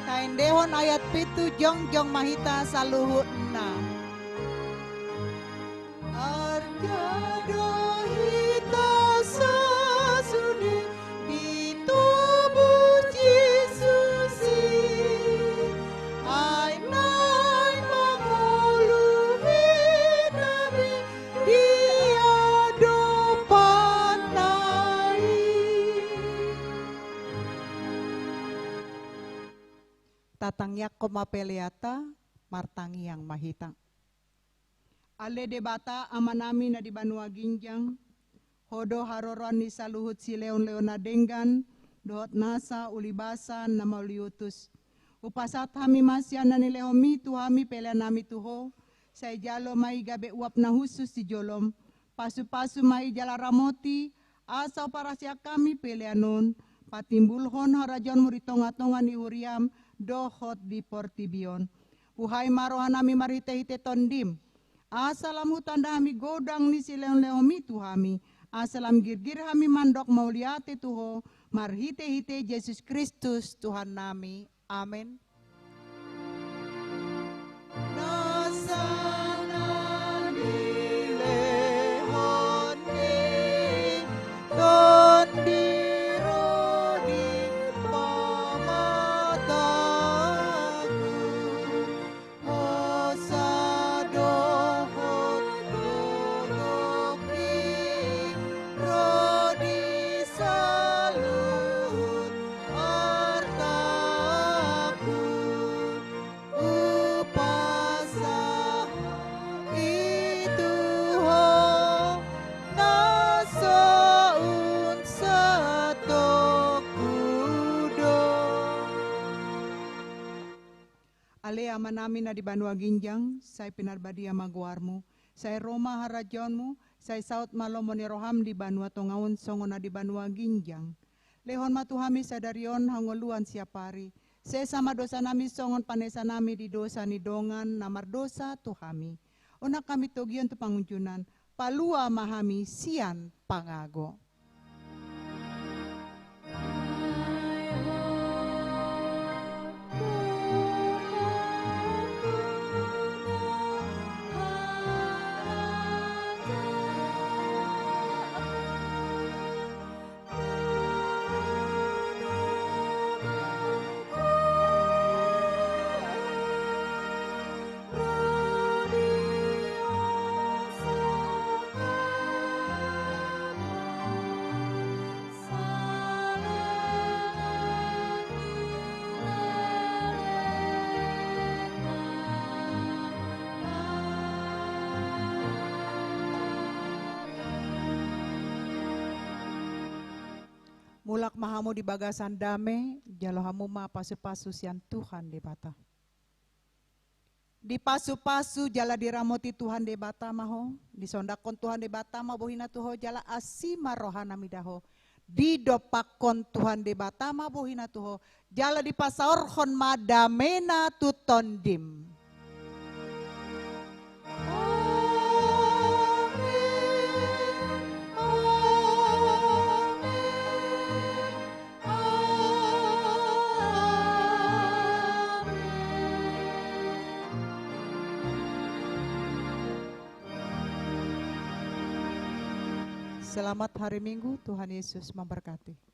Kaindehon ayat 7 jongjong mahita saluhutna. Argado hita sasude di tubuh Yesus ai nai manguluhi nabi dia dopanai. Tatang Yakob mapeliata martangi yang mahitang. Ale debata amanami na di Banua Ginjang, hodo haroron ni saluhut si leon-leona denggan, dohot nasa ulibasa na mauliutus. Upasat hami masya na ni lehomi tuhami pela nami tuho, say jalo may gabe uap na husus si jolom, pasu-pasu may jalaramoti, asaw para siya kami peleanon, patimbulhon harajon muritonga-tonga ni Uriam, dohot di Portibion. Uhay marohan nami marite-hite tondim. Asalam hutan hami godang ni sileon-leomi tuhami. Asalam girgir hami mandok mauliate tuho. Marhite-hite Yesus Kristus Tuhan nami. Amin. Ale amanami na di Banua Ginjang, say pinarbadia maguarmu, say Roma harajonmu, say saut malomo ni roham di Banua Tongaon songo na di Banua Ginjang. Lehon matuhami sadarion hangoluan siapari, say sama dosa nami songon panesa nami di dosa ni dongan namar dosa tuhami. Unak kami togion tu pangunjunan, palua mahami sian pangago. Mulak mahamu di bagasan dame, jalo hamu ma pasu-pasu sian Tuhan di bata. Di pasu-pasu jala diramoti Tuhan de batamaho, disondakon Tuhan de batama bohina tuho jala asima rohana midaho. Didopakon Tuhan de batama bohina tuho, jala dipasaorhon madamena tutondim. Selamat hari Minggu, Tuhan Yesus memberkati.